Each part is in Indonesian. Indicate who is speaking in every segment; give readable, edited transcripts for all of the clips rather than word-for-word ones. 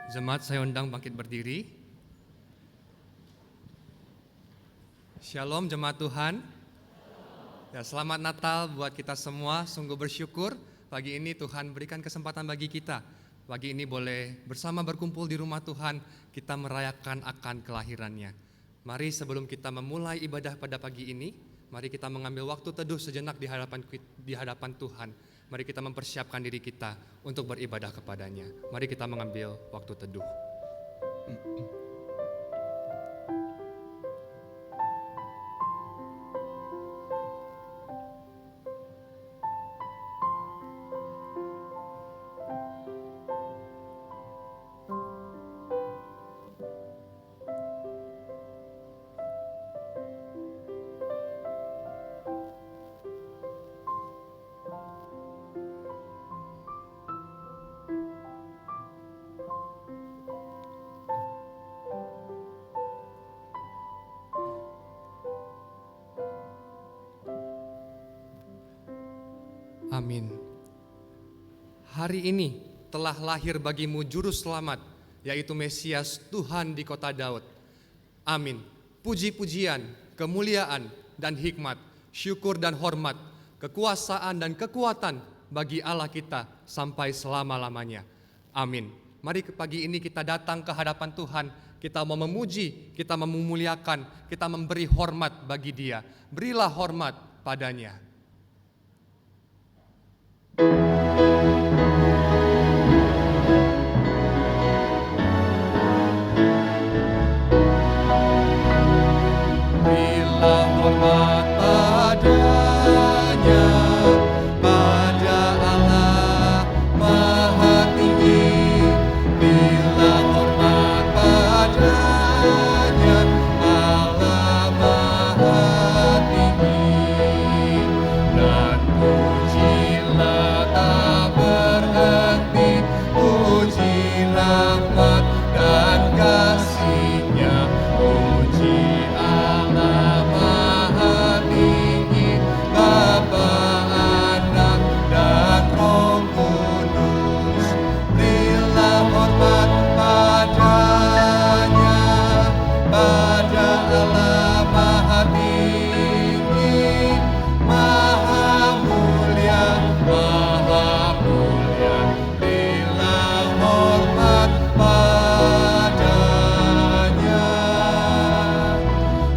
Speaker 1: Jemaat saya undang bangkit berdiri. Shalom jemaat Tuhan. Ya, selamat Natal buat kita semua, sungguh bersyukur pagi ini Tuhan berikan kesempatan bagi kita. Pagi ini boleh bersama berkumpul di rumah Tuhan, kita merayakan akan kelahirannya. Mari sebelum kita memulai ibadah pada pagi ini, mari kita mengambil waktu teduh sejenak di hadapan Tuhan. Mari kita mempersiapkan diri kita untuk beribadah kepadanya. Mari kita mengambil waktu teduh. Amin. Hari ini telah lahir bagimu juru selamat, yaitu Mesias Tuhan di kota Daud. Amin. Puji-pujian, kemuliaan dan hikmat, syukur dan hormat, kekuasaan dan kekuatan bagi Allah kita sampai selama-lamanya. Amin. Mari pagi ini kita datang ke hadapan Tuhan, kita mau memuji, kita memuliakan, kita memberi hormat bagi Dia. Berilah hormat padanya. Berilah hormat padanya, pada Allah Maha Tinggi. Berilah hormat padanya, Allah Maha Tinggi. Dan pujilah tak berhenti, puji rahmat dan kasih-Nya. Puji Allah Maha Tinggi, Bapa, Anak, dan Roh Kudus. Berilah hormat padanya, pada Allah Maha Tinggi, Maha Mulia, Maha Mulia. Berilah hormat padanya,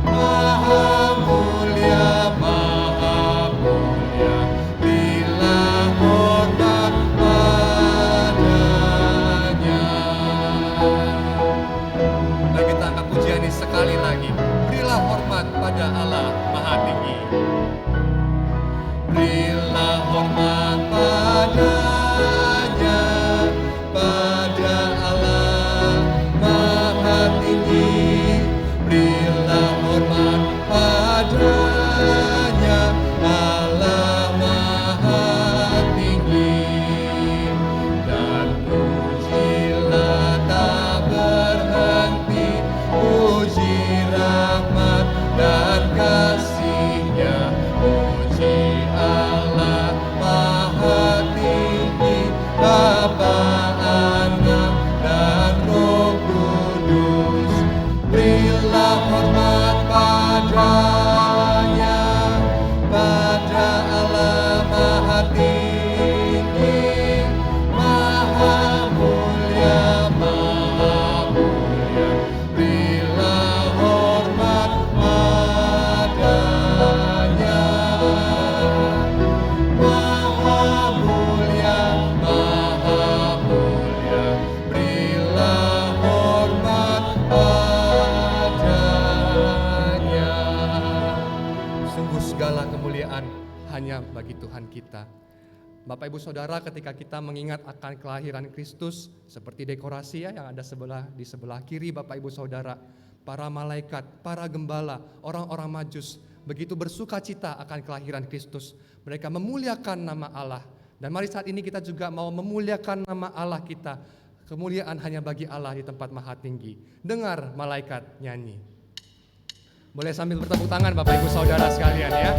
Speaker 1: Maha Mulia, Maha Mulia. Berilah hormat padanya. Mari kita angkat pujian ini sekali lagi. Berilah hormat pada Allah Maha Tinggi. Berilah hormat padanya, pada Allah Maha Tinggi. Berilah hormat padanya, Allah Maha Tinggi. Dan pujilah tak berhenti, puji rahmat dan kasih-Nya. Puji Allah Maha Tinggi, Bapa, Anak, dan Roh Kudus. Berilah hormat padanya, pada Allah Maha Tinggi, Maha Mulia, Maha Mulia. Berilah hormat padanya, Maha Mulia, Maha Mulia. Berilah hormat padanya. Sungguh segala kemuliaan hanya bagi Tuhan kita. Bapak Ibu Saudara, ketika kita mengingat akan kelahiran Kristus, seperti dekorasi yang ada di sebelah kiri Bapak Ibu Saudara, para malaikat, para gembala, orang-orang Majus begitu bersuka cita akan kelahiran Kristus. Mereka memuliakan nama Allah. Dan mari saat ini kita juga mau memuliakan nama Allah kita. Kemuliaan hanya bagi Allah di tempat Maha Tinggi. Dengar malaikat nyanyi. Boleh sambil bertepuk tangan Bapak Ibu Saudara sekalian ya.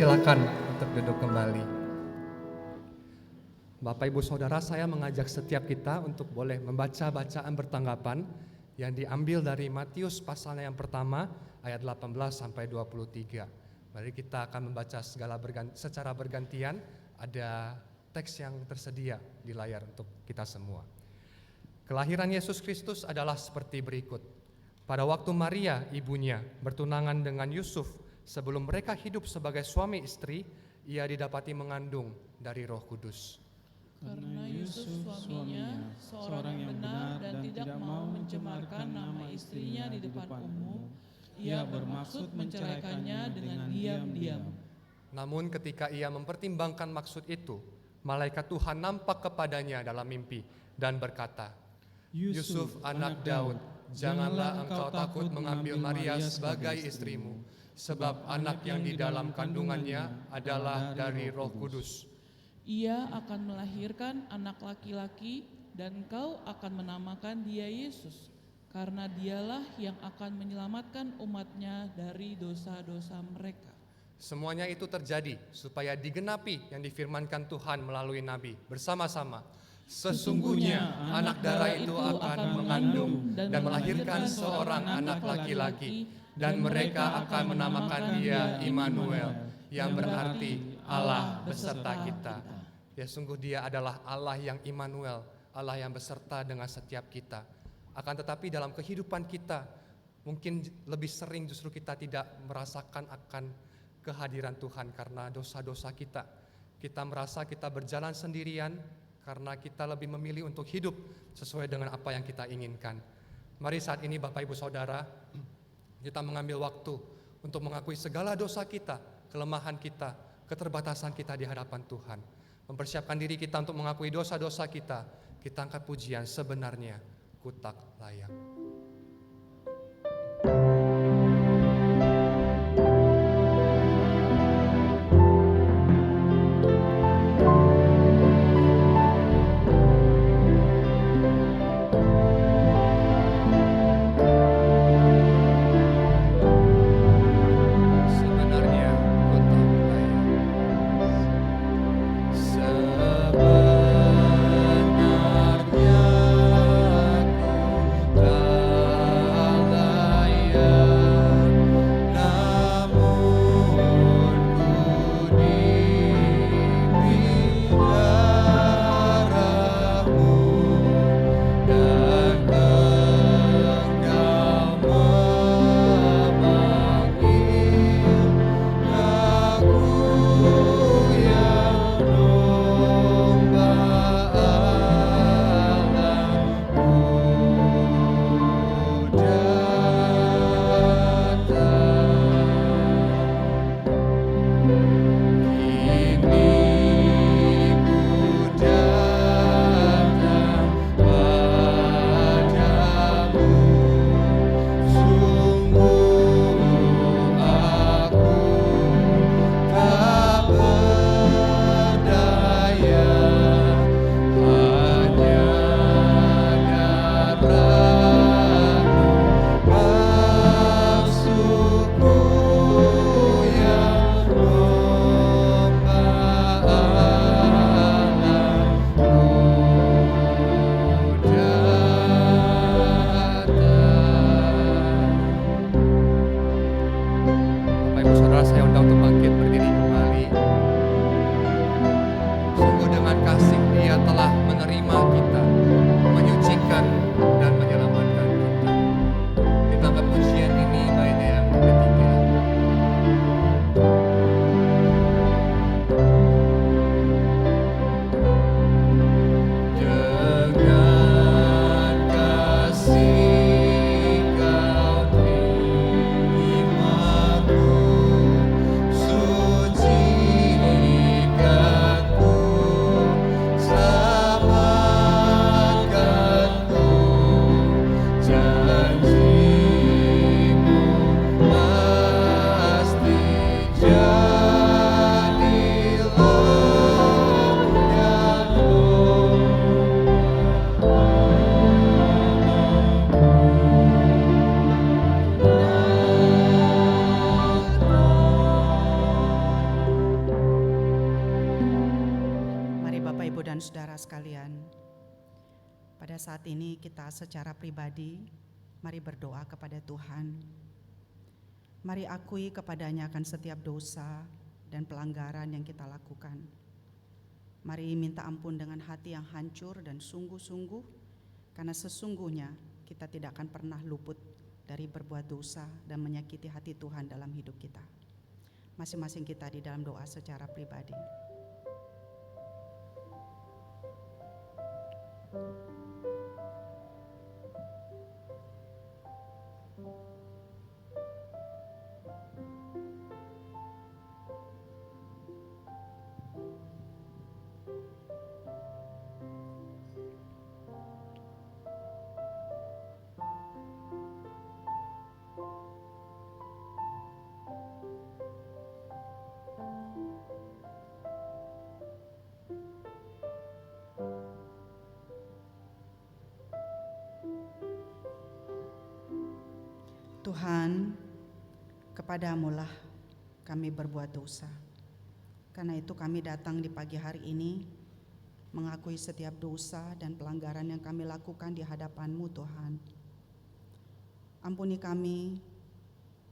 Speaker 1: silakan untuk duduk kembali. Bapak Ibu Saudara, saya mengajak setiap kita untuk boleh membaca bacaan bertanggapan yang diambil dari Matius pasalnya yang pertama ayat 18 sampai 23. Mari kita akan membaca secara bergantian. Ada teks yang tersedia di layar untuk kita semua. Kelahiran Yesus Kristus adalah seperti berikut. Pada waktu Maria, ibunya, bertunangan dengan Yusuf, sebelum mereka hidup sebagai suami istri, ia didapati mengandung dari Roh Kudus.
Speaker 2: Karena Yusuf suaminya seorang yang benar dan tidak mau mencemarkan nama istrinya di depan umum, ia bermaksud menceraikannya dengan diam-diam.
Speaker 1: Namun ketika ia mempertimbangkan maksud itu, malaikat Tuhan nampak kepadanya dalam mimpi dan berkata, Yusuf anak Daud, janganlah engkau takut mengambil Maria sebagai istrimu, sebab anak yang di dalam kandungannya adalah dari Roh Kudus.
Speaker 2: Ia akan melahirkan anak laki-laki dan engkau akan menamakan dia Yesus, karena dialah yang akan menyelamatkan umatnya dari dosa-dosa mereka.
Speaker 1: Semuanya itu terjadi supaya digenapi yang difirmankan Tuhan melalui Nabi bersama-sama. Sesungguhnya anak darah itu akan mengandung dan melahirkan seorang anak laki-laki, dan mereka akan menamakan dia Immanuel, yang berarti Allah beserta kita. Ya, sungguh dia adalah Allah yang Immanuel, Allah yang beserta dengan setiap kita. Akan tetapi dalam kehidupan kita, mungkin lebih sering justru kita tidak merasakan akan kehadiran Tuhan karena dosa-dosa kita. Kita merasa kita berjalan sendirian karena kita lebih memilih untuk hidup sesuai dengan apa yang kita inginkan. Mari saat ini Bapak Ibu Saudara, kita mengambil waktu untuk mengakui segala dosa kita, kelemahan kita, keterbatasan kita di hadapan Tuhan. Mempersiapkan diri kita untuk mengakui dosa-dosa kita. Kita angkat pujian sebenarnya ku tak layak.
Speaker 3: Pada saat ini kita secara pribadi, mari berdoa kepada Tuhan. Mari akui kepadanya akan setiap dosa dan pelanggaran yang kita lakukan. Mari minta ampun dengan hati yang hancur dan sungguh-sungguh, karena sesungguhnya kita tidak akan pernah luput dari berbuat dosa dan menyakiti hati Tuhan dalam hidup kita. Masing-masing kita di dalam doa secara pribadi. Tuhan, kepadamu-lah kami berbuat dosa. Karena itu kami datang di pagi hari ini mengakui setiap dosa dan pelanggaran yang kami lakukan di hadapan-Mu, Tuhan. Ampuni kami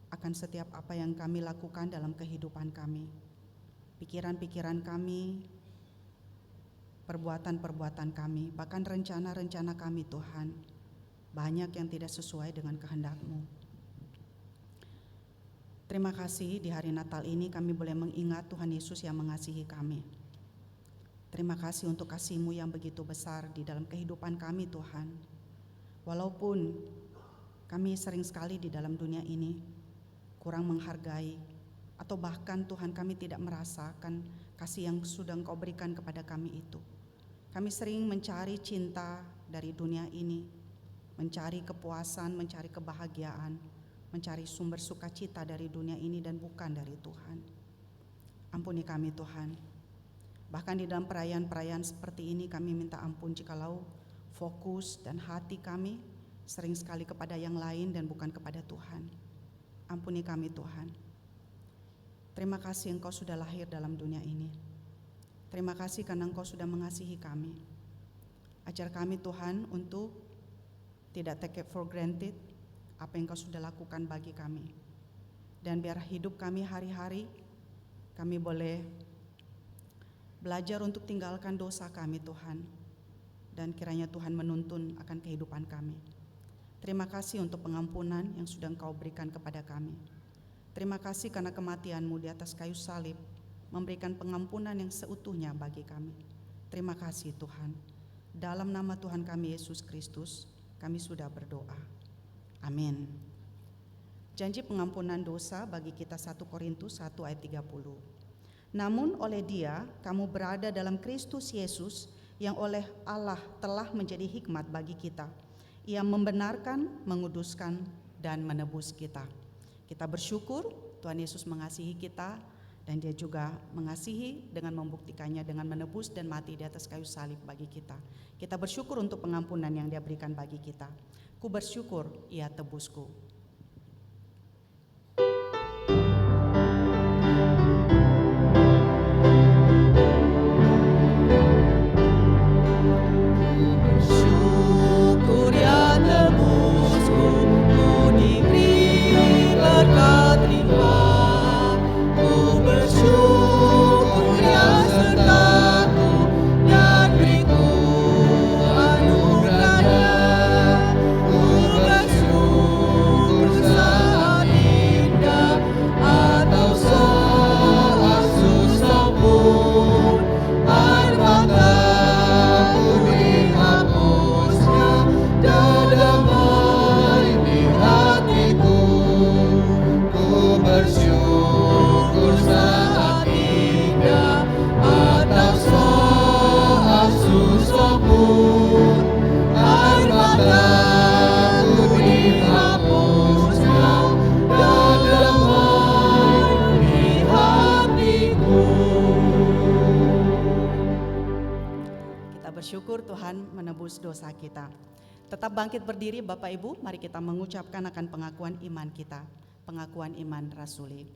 Speaker 3: akan setiap apa yang kami lakukan dalam kehidupan kami, pikiran-pikiran kami, perbuatan-perbuatan kami, bahkan rencana-rencana kami, Tuhan, banyak yang tidak sesuai dengan kehendak-Mu. Terima kasih di hari Natal ini kami boleh mengingat Tuhan Yesus yang mengasihi kami. Terima kasih untuk kasih-Mu yang begitu besar di dalam kehidupan kami, Tuhan. Walaupun kami sering sekali di dalam dunia ini kurang menghargai, atau bahkan Tuhan kami tidak merasakan kasih yang sudah Engkau berikan kepada kami itu. Kami sering mencari cinta dari dunia ini, mencari kepuasan, mencari kebahagiaan, mencari sumber sukacita dari dunia ini dan bukan dari Tuhan. Ampuni kami, Tuhan. Bahkan di dalam perayaan-perayaan seperti ini kami minta ampun jikalau fokus dan hati kami sering sekali kepada yang lain dan bukan kepada Tuhan. Ampuni kami, Tuhan. Terima kasih Engkau sudah lahir dalam dunia ini. Terima kasih karena Engkau sudah mengasihi kami. Ajar kami, Tuhan, untuk tidak take it for granted apa yang Kau sudah lakukan bagi kami. Dan biar hidup kami hari-hari, kami boleh belajar untuk tinggalkan dosa kami, Tuhan. Dan kiranya Tuhan menuntun akan kehidupan kami. Terima kasih untuk pengampunan yang sudah Engkau berikan kepada kami. Terima kasih karena kematian-Mu di atas kayu salib memberikan pengampunan yang seutuhnya bagi kami. Terima kasih, Tuhan. Dalam nama Tuhan kami Yesus Kristus, kami sudah berdoa. Amin. Janji pengampunan dosa bagi kita 1 Korintus 1 ayat 30. Namun oleh Dia kamu berada dalam Kristus Yesus yang oleh Allah telah menjadi hikmat bagi kita. Ia membenarkan, menguduskan, dan menebus kita. Kita bersyukur Tuhan Yesus mengasihi kita dan Dia juga mengasihi dengan membuktikannya dengan menebus dan mati di atas kayu salib bagi kita. Kita bersyukur untuk pengampunan yang Dia berikan bagi kita. Ku bersyukur Ia tebusku.
Speaker 4: Bersyukur Ia tebusku, ku diberi berkat limpah. Ku bersyukur Ia sertaku dan beriku anugerahnya. Ku bersyukur saat indah atau saat susah pun air mataku dihapusnya dan damai di hatiku. Ku bersyukur saat indah atau saat susah pun air mataku dihapusnya dan damai di hatiku.
Speaker 3: Kita bersyukur Tuhan menebus dosa kita. Tetap bangkit berdiri Bapak Ibu, mari kita mengucapkan akan pengakuan iman kita. Pengakuan iman rasuli.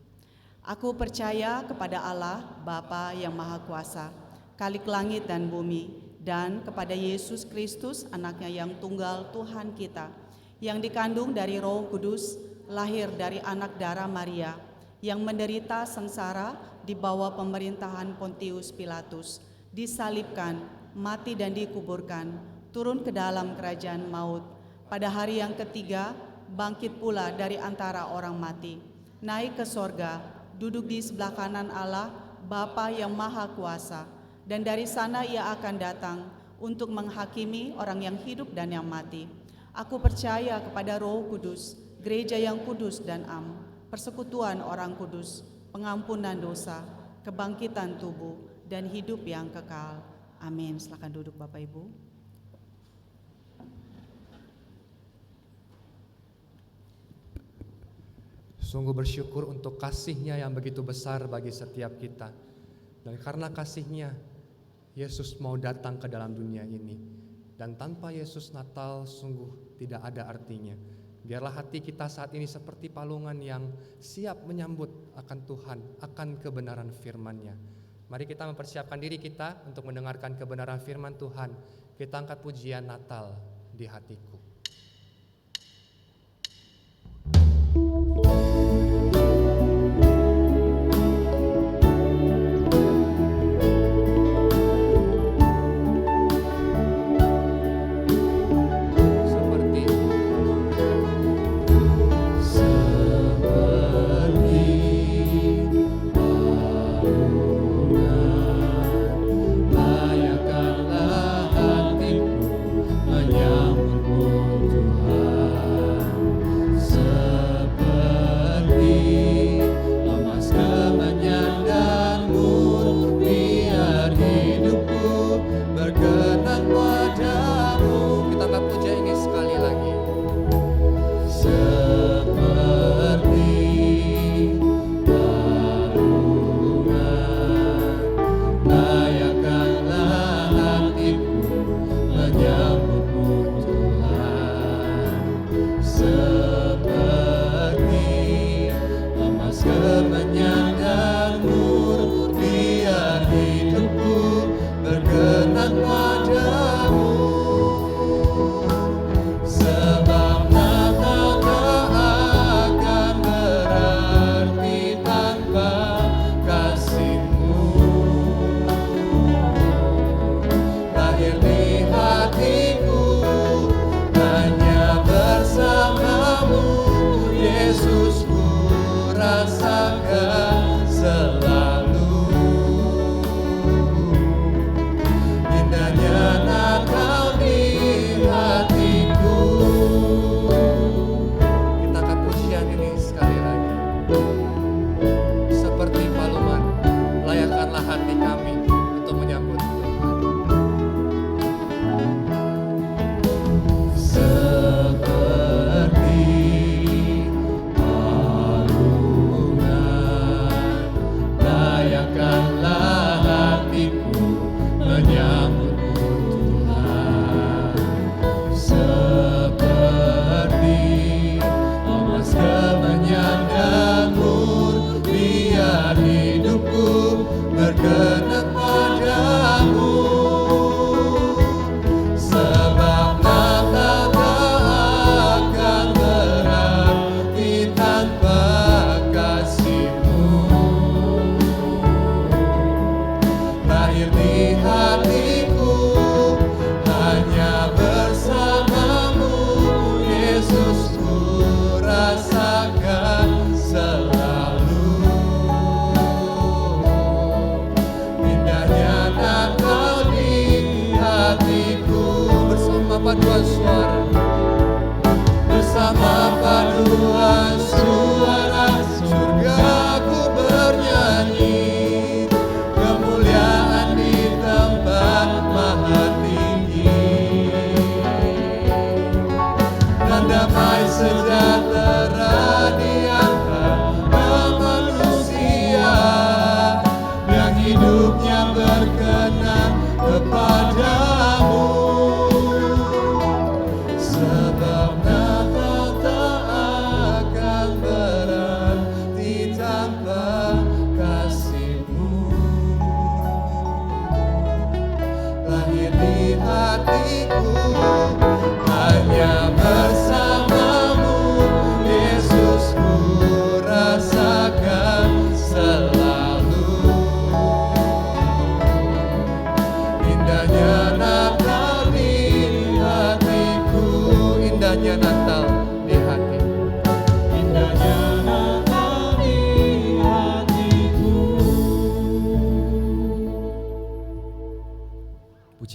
Speaker 3: Aku percaya kepada Allah Bapa yang Maha Kuasa, Khalik langit dan bumi, dan kepada Yesus Kristus, anaknya yang tunggal Tuhan kita, yang dikandung dari Roh Kudus, lahir dari anak darah Maria, yang menderita sengsara di bawah pemerintahan Pontius Pilatus, disalibkan, mati dan dikuburkan, turun ke dalam kerajaan maut. Pada hari yang ketiga, bangkit pula dari antara orang mati, naik ke sorga, duduk di sebelah kanan Allah, Bapa yang Maha Kuasa, dan dari sana ia akan datang untuk menghakimi orang yang hidup dan yang mati. Aku percaya kepada Roh Kudus, gereja yang kudus dan am, persekutuan orang kudus, pengampunan dosa, kebangkitan tubuh, dan hidup yang kekal. Amin. Silakan duduk Bapak Ibu.
Speaker 1: Sungguh bersyukur untuk kasih-Nya yang begitu besar bagi setiap kita. Dan karena kasih-Nya, Yesus mau datang ke dalam dunia ini. Dan tanpa Yesus, Natal sungguh tidak ada artinya. Biarlah hati kita saat ini seperti palungan yang siap menyambut akan Tuhan, akan kebenaran firman-Nya. Mari kita mempersiapkan diri kita untuk mendengarkan kebenaran firman Tuhan. Kita angkat pujian Natal di hatiku.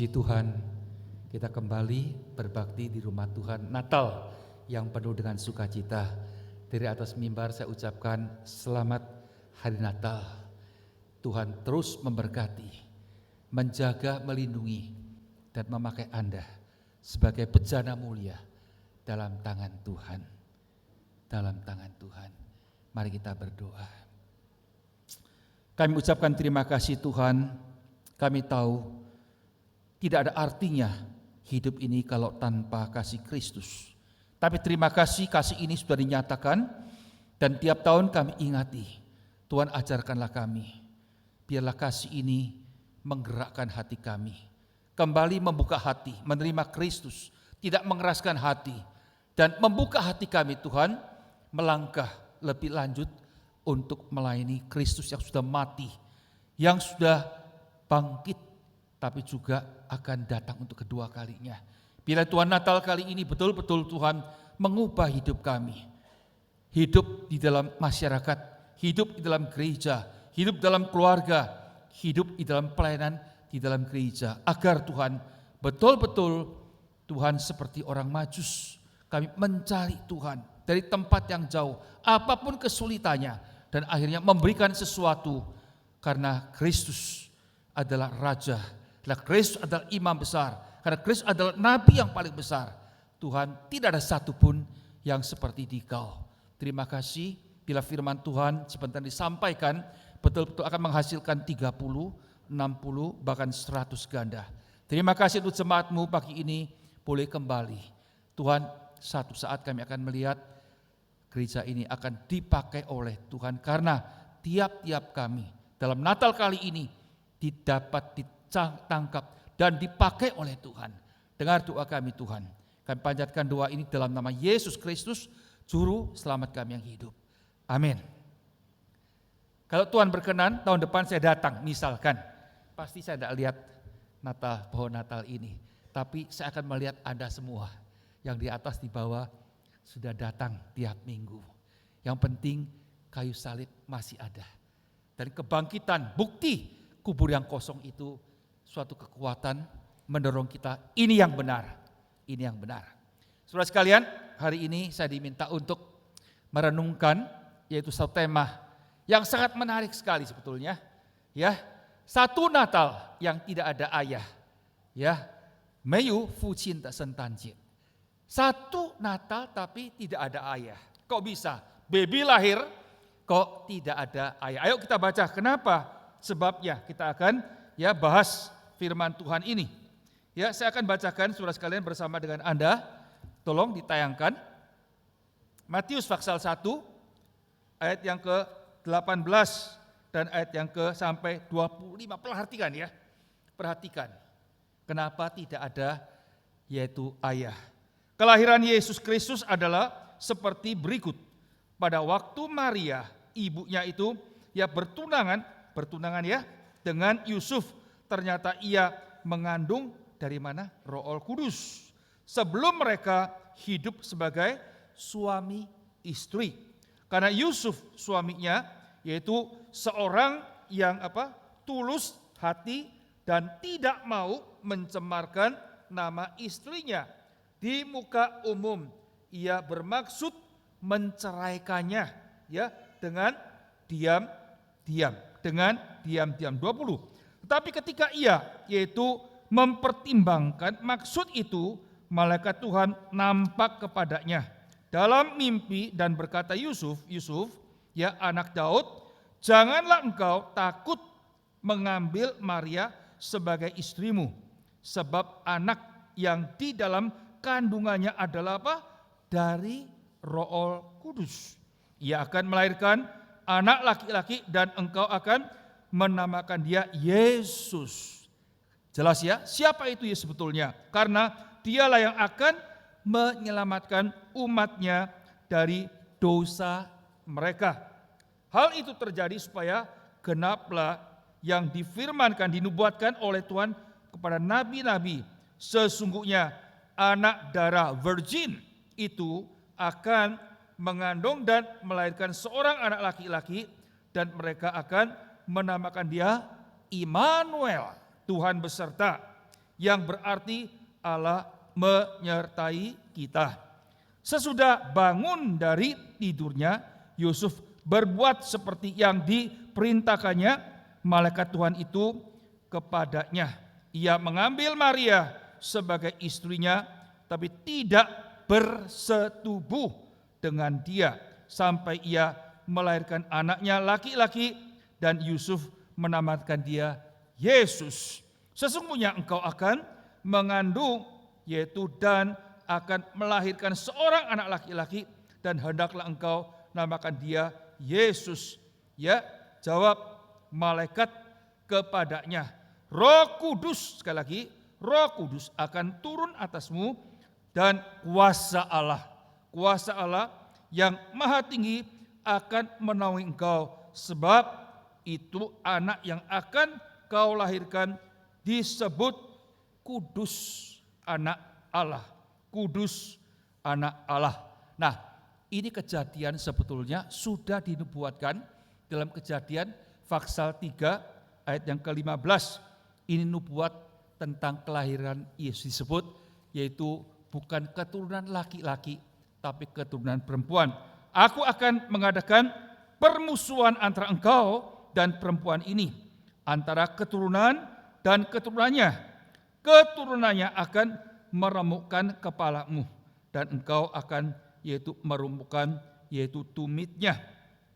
Speaker 5: Puji Tuhan, kita kembali berbakti di rumah Tuhan Natal yang penuh dengan sukacita. Dari atas mimbar saya ucapkan selamat hari Natal. Tuhan terus memberkati, menjaga, melindungi, dan memakai Anda sebagai bejana mulia dalam tangan Tuhan. Dalam tangan Tuhan. Mari kita berdoa. Kami ucapkan terima kasih Tuhan. Kami tahu tidak ada artinya hidup ini kalau tanpa kasih Kristus. Tapi terima kasih, kasih ini sudah dinyatakan dan tiap tahun kami ingati. Tuhan ajarkanlah kami, biarlah kasih ini menggerakkan hati kami. Kembali membuka hati, menerima Kristus, tidak mengeraskan hati. Dan membuka hati kami Tuhan, melangkah lebih lanjut untuk melayani Kristus yang sudah mati, yang sudah bangkit, tapi juga akan datang untuk kedua kalinya. Bila Tuhan Natal kali ini betul-betul Tuhan mengubah hidup kami. Hidup di dalam masyarakat, hidup di dalam gereja, hidup dalam keluarga, hidup di dalam pelayanan di dalam gereja. Agar Tuhan betul-betul Tuhan seperti orang Majus. Kami mencari Tuhan dari tempat yang jauh, apapun kesulitannya. Dan akhirnya memberikan sesuatu karena Kristus adalah Raja. Karena Kristus adalah imam besar, karena Kristus adalah nabi yang paling besar. Tuhan, tidak ada satupun yang seperti Dikau. Terima kasih bila firman Tuhan sebentar disampaikan betul-betul akan menghasilkan 30, 60, bahkan 100 ganda. Terima kasih untuk jemaat-Mu pagi ini boleh kembali. Tuhan, satu saat kami akan melihat gereja ini akan dipakai oleh Tuhan karena tiap-tiap kami dalam Natal kali ini didapat ditangkap dan dipakai oleh Tuhan. Dengar doa kami Tuhan. Kami panjatkan doa ini dalam nama Yesus Kristus, Juru Selamat kami yang hidup. Amin. Kalau Tuhan berkenan, tahun depan saya datang misalkan. Pasti saya tidak lihat Natal, pohon Natal ini. Tapi saya akan melihat Anda semua. Yang di atas, di bawah sudah datang tiap minggu. Yang penting kayu salib masih ada. Dan kebangkitan, bukti kubur yang kosong itu suatu kekuatan mendorong kita, ini yang benar, ini yang benar. Saudara sekalian, hari ini saya diminta untuk merenungkan yaitu satu tema yang sangat menarik sekali sebetulnya, ya. Satu Natal yang tidak ada ayah, ya. Meyu Fucin tak sentanjin. Satu Natal tapi tidak ada ayah. Kok bisa? Baby lahir kok tidak ada ayah. Ayo kita baca kenapa? Sebabnya kita akan bahas firman Tuhan ini. Ya, saya akan bacakan saudara sekalian bersama dengan Anda. Tolong ditayangkan. Matius pasal 1 ayat yang ke-18 dan ayat yang ke sampai 25. Perhatikan ya. Perhatikan. Kenapa tidak ada yaitu ayah. Kelahiran Yesus Kristus adalah seperti berikut. Pada waktu Maria, ibunya itu bertunangan dengan Yusuf. Ternyata ia mengandung dari mana? Roh Kudus. Sebelum mereka hidup sebagai suami istri. Karena Yusuf suaminya yaitu seorang yang tulus hati dan tidak mau mencemarkan nama istrinya. Di muka umum ia bermaksud menceraikannya dengan diam-diam. Dengan diam-diam 20. Tetapi ketika ia yaitu mempertimbangkan maksud itu, malaikat Tuhan nampak kepadanya dalam mimpi dan berkata, Yusuf, anak Daud, janganlah engkau takut mengambil Maria sebagai istrimu, sebab anak yang di dalam kandungannya adalah dari Roh Kudus. Ia akan melahirkan anak laki-laki dan engkau akan menamakan dia Yesus. Jelas ya, siapa itu Yesus sebetulnya? Karena dialah yang akan menyelamatkan umatnya dari dosa mereka. Hal itu terjadi supaya genaplah yang difirmankan, dinubuatkan oleh Tuhan kepada nabi-nabi. Sesungguhnya anak darah virgin itu akan mengandung dan melahirkan seorang anak laki-laki dan mereka akan menamakan dia Immanuel, Tuhan beserta. yang berarti Allah menyertai kita. Sesudah bangun dari tidurnya, Yusuf berbuat seperti yang diperintahkannya malaikat Tuhan itu kepadanya. Ia mengambil Maria sebagai istrinya, tapi tidak bersetubuh dengan dia sampai ia melahirkan anaknya laki-laki, dan Yusuf menamakan dia Yesus. Sesungguhnya engkau akan mengandung, yaitu dan akan melahirkan seorang anak laki-laki, dan hendaklah engkau namakan dia Yesus. Ya, jawab malaikat kepadanya, Roh Kudus, sekali lagi, Roh Kudus akan turun atasmu, dan kuasa Allah yang maha tinggi akan menaungi engkau, sebab itu anak yang akan kau lahirkan disebut kudus anak Allah. Kudus anak Allah. Nah, ini kejadian sebetulnya sudah dinubuatkan dalam Kejadian pasal 3 ayat yang ke-15. Ini nubuat tentang kelahiran Yesus disebut, yaitu bukan keturunan laki-laki tapi keturunan perempuan. Aku akan mengadakan permusuhan antara engkau dan perempuan ini, antara keturunan dan keturunannya. Keturunannya akan meremukkan kepalamu, dan engkau akan yaitu meremukkan yaitu tumitnya.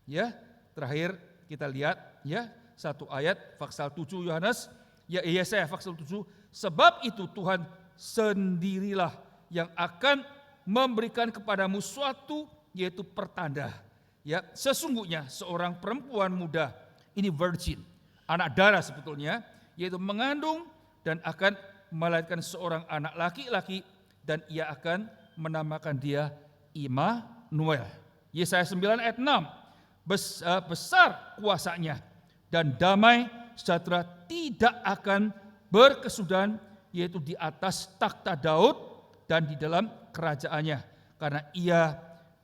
Speaker 5: Ya, terakhir kita lihat ya satu ayat pasal 7 Yohanes, ya Yesaya pasal 7, sebab itu Tuhan sendirilah yang akan memberikan kepadamu suatu yaitu pertanda. Ya, sesungguhnya seorang perempuan muda, ini virgin, anak darah sebetulnya, yaitu mengandung dan akan melahirkan seorang anak laki-laki, dan ia akan menamakan dia Immanuel. Yesaya 9 ayat 6, besar kuasanya dan damai sejahtera tidak akan berkesudahan, yaitu di atas takhta Daud dan di dalam kerajaannya, karena ia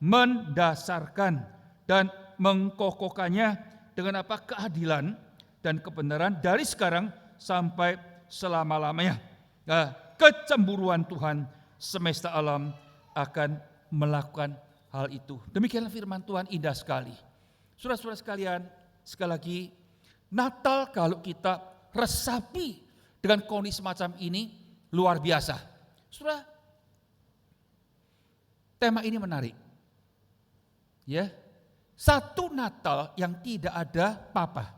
Speaker 5: mendasarkan dan mengkokohkannya dengan apa? Keadilan dan kebenaran dari sekarang sampai selama-lamanya. Nah, kecemburuan Tuhan semesta alam akan melakukan hal itu. Demikianlah firman Tuhan, indah sekali. Saudara-saudara sekalian, sekali lagi, Natal kalau kita resapi dengan kondisi semacam ini luar biasa. Saudara, tema ini menarik. Ya, satu Natal yang tidak ada papa.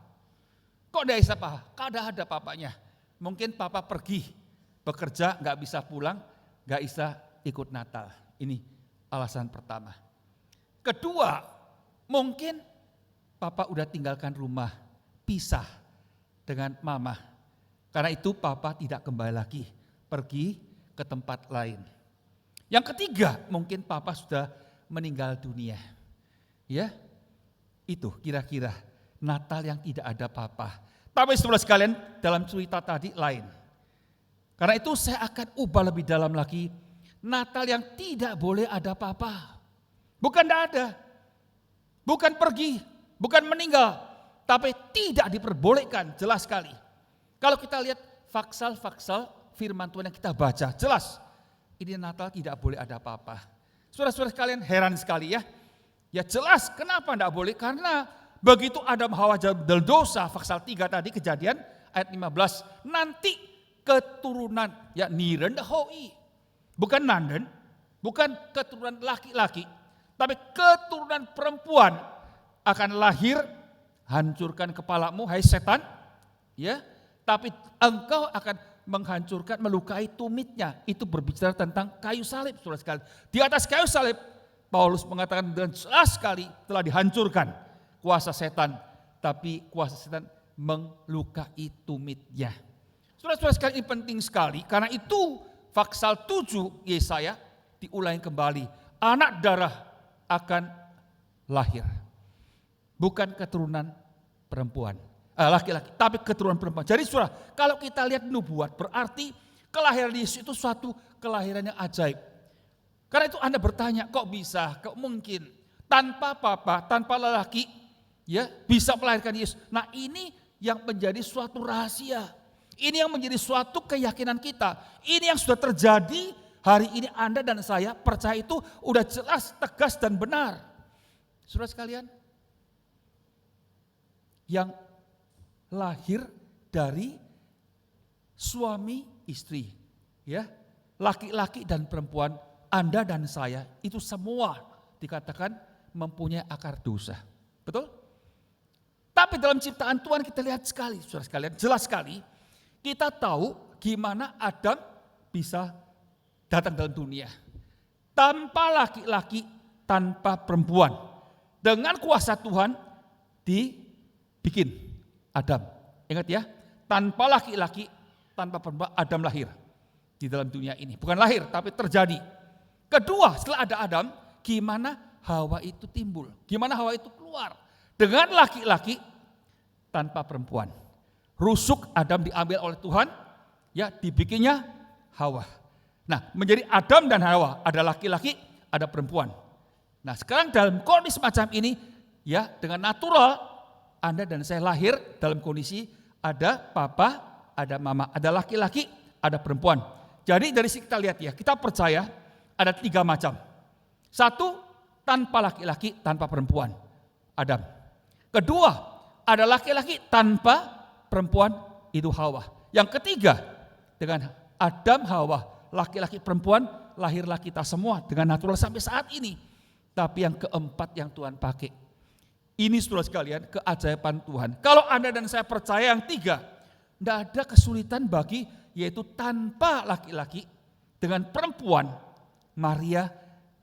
Speaker 5: Kok tidak bisa papa? Kada ada papanya. Mungkin papa pergi bekerja, nggak bisa pulang, nggak bisa ikut Natal. Ini alasan pertama. Kedua, mungkin papa udah tinggalkan rumah, pisah dengan mama. Karena itu papa tidak kembali lagi, pergi ke tempat lain. Yang ketiga, mungkin papa sudah meninggal dunia. Ya, itu kira-kira Natal yang tidak ada papa. Tapi saudara sekalian, dalam cerita tadi lain. Karena itu saya akan ubah lebih dalam lagi. Natal yang tidak boleh ada papa. Bukan tidak ada. Bukan pergi. Bukan meninggal. Tapi tidak diperbolehkan, jelas sekali. Kalau kita lihat faksal-faksal firman Tuhan yang kita baca, jelas. Ini Natal tidak boleh ada papa. Saudara-saudara sekalian, heran sekali ya. Ya jelas, kenapa tidak boleh? Karena begitu Adam Hawa jatuh dosa, pasal 3 tadi Kejadian ayat 15, nanti keturunan, ya niren hoi, bukan nanden, bukan keturunan laki-laki, tapi keturunan perempuan akan lahir, hancurkan kepalamu, hai setan, ya. Tapi engkau akan menghancurkan, melukai tumitnya. Itu berbicara tentang kayu salib, saudara sekalian. Di atas kayu salib, Paulus mengatakan dengan jelas sekali telah dihancurkan kuasa setan, tapi kuasa setan melukai tumitnya. Saudara-saudara sekalian, ini penting sekali, karena itu pasal 7 Yesaya diulangi kembali. Anak darah akan lahir, bukan keturunan perempuan, laki-laki, tapi keturunan perempuan. Jadi saudara, kalau kita lihat nubuat, berarti kelahiran Yesus itu suatu kelahiran yang ajaib. Karena itu Anda bertanya, kok bisa, kok mungkin tanpa papa, tanpa lelaki, ya bisa melahirkan Yesus. Nah ini yang menjadi suatu rahasia. Ini yang menjadi suatu keyakinan kita. Ini yang sudah terjadi hari ini. Anda dan saya percaya itu udah jelas, tegas dan benar. Saudara sekalian, yang lahir dari suami istri, ya, laki-laki dan perempuan, Anda dan saya itu semua dikatakan mempunyai akar dosa. Betul? Tapi dalam ciptaan Tuhan kita lihat sekali, saudara sekalian, jelas sekali. Kita tahu gimana Adam bisa datang dalam dunia. Tanpa laki-laki, tanpa perempuan. Dengan kuasa Tuhan dibikin Adam. Ingat ya, tanpa laki-laki, tanpa perempuan, Adam lahir di dalam dunia ini. Bukan lahir, tapi terjadi. Kedua, setelah ada Adam, gimana Hawa itu timbul? Gimana Hawa itu keluar? Dengan laki-laki, tanpa perempuan. Rusuk Adam diambil oleh Tuhan, ya dibikinnya Hawa. Nah, menjadi Adam dan Hawa, ada laki-laki, ada perempuan. Nah, sekarang dalam kondisi semacam ini, ya dengan natural, Anda dan saya lahir dalam kondisi ada papa, ada mama, ada laki-laki, ada perempuan. Jadi dari sini kita lihat ya, kita percaya ada 3 macam. 1, tanpa laki-laki, tanpa perempuan, Adam. Kedua, ada laki-laki tanpa perempuan, itu Hawa. Yang ketiga, dengan Adam, Hawa, laki-laki, perempuan, lahirlah kita semua dengan natural sampai saat ini. Tapi yang keempat yang Tuhan pakai, ini saudara sekalian keajaiban Tuhan. Kalau Anda dan saya percaya yang 3, tidak ada kesulitan bagi, yaitu tanpa laki-laki, dengan perempuan, Maria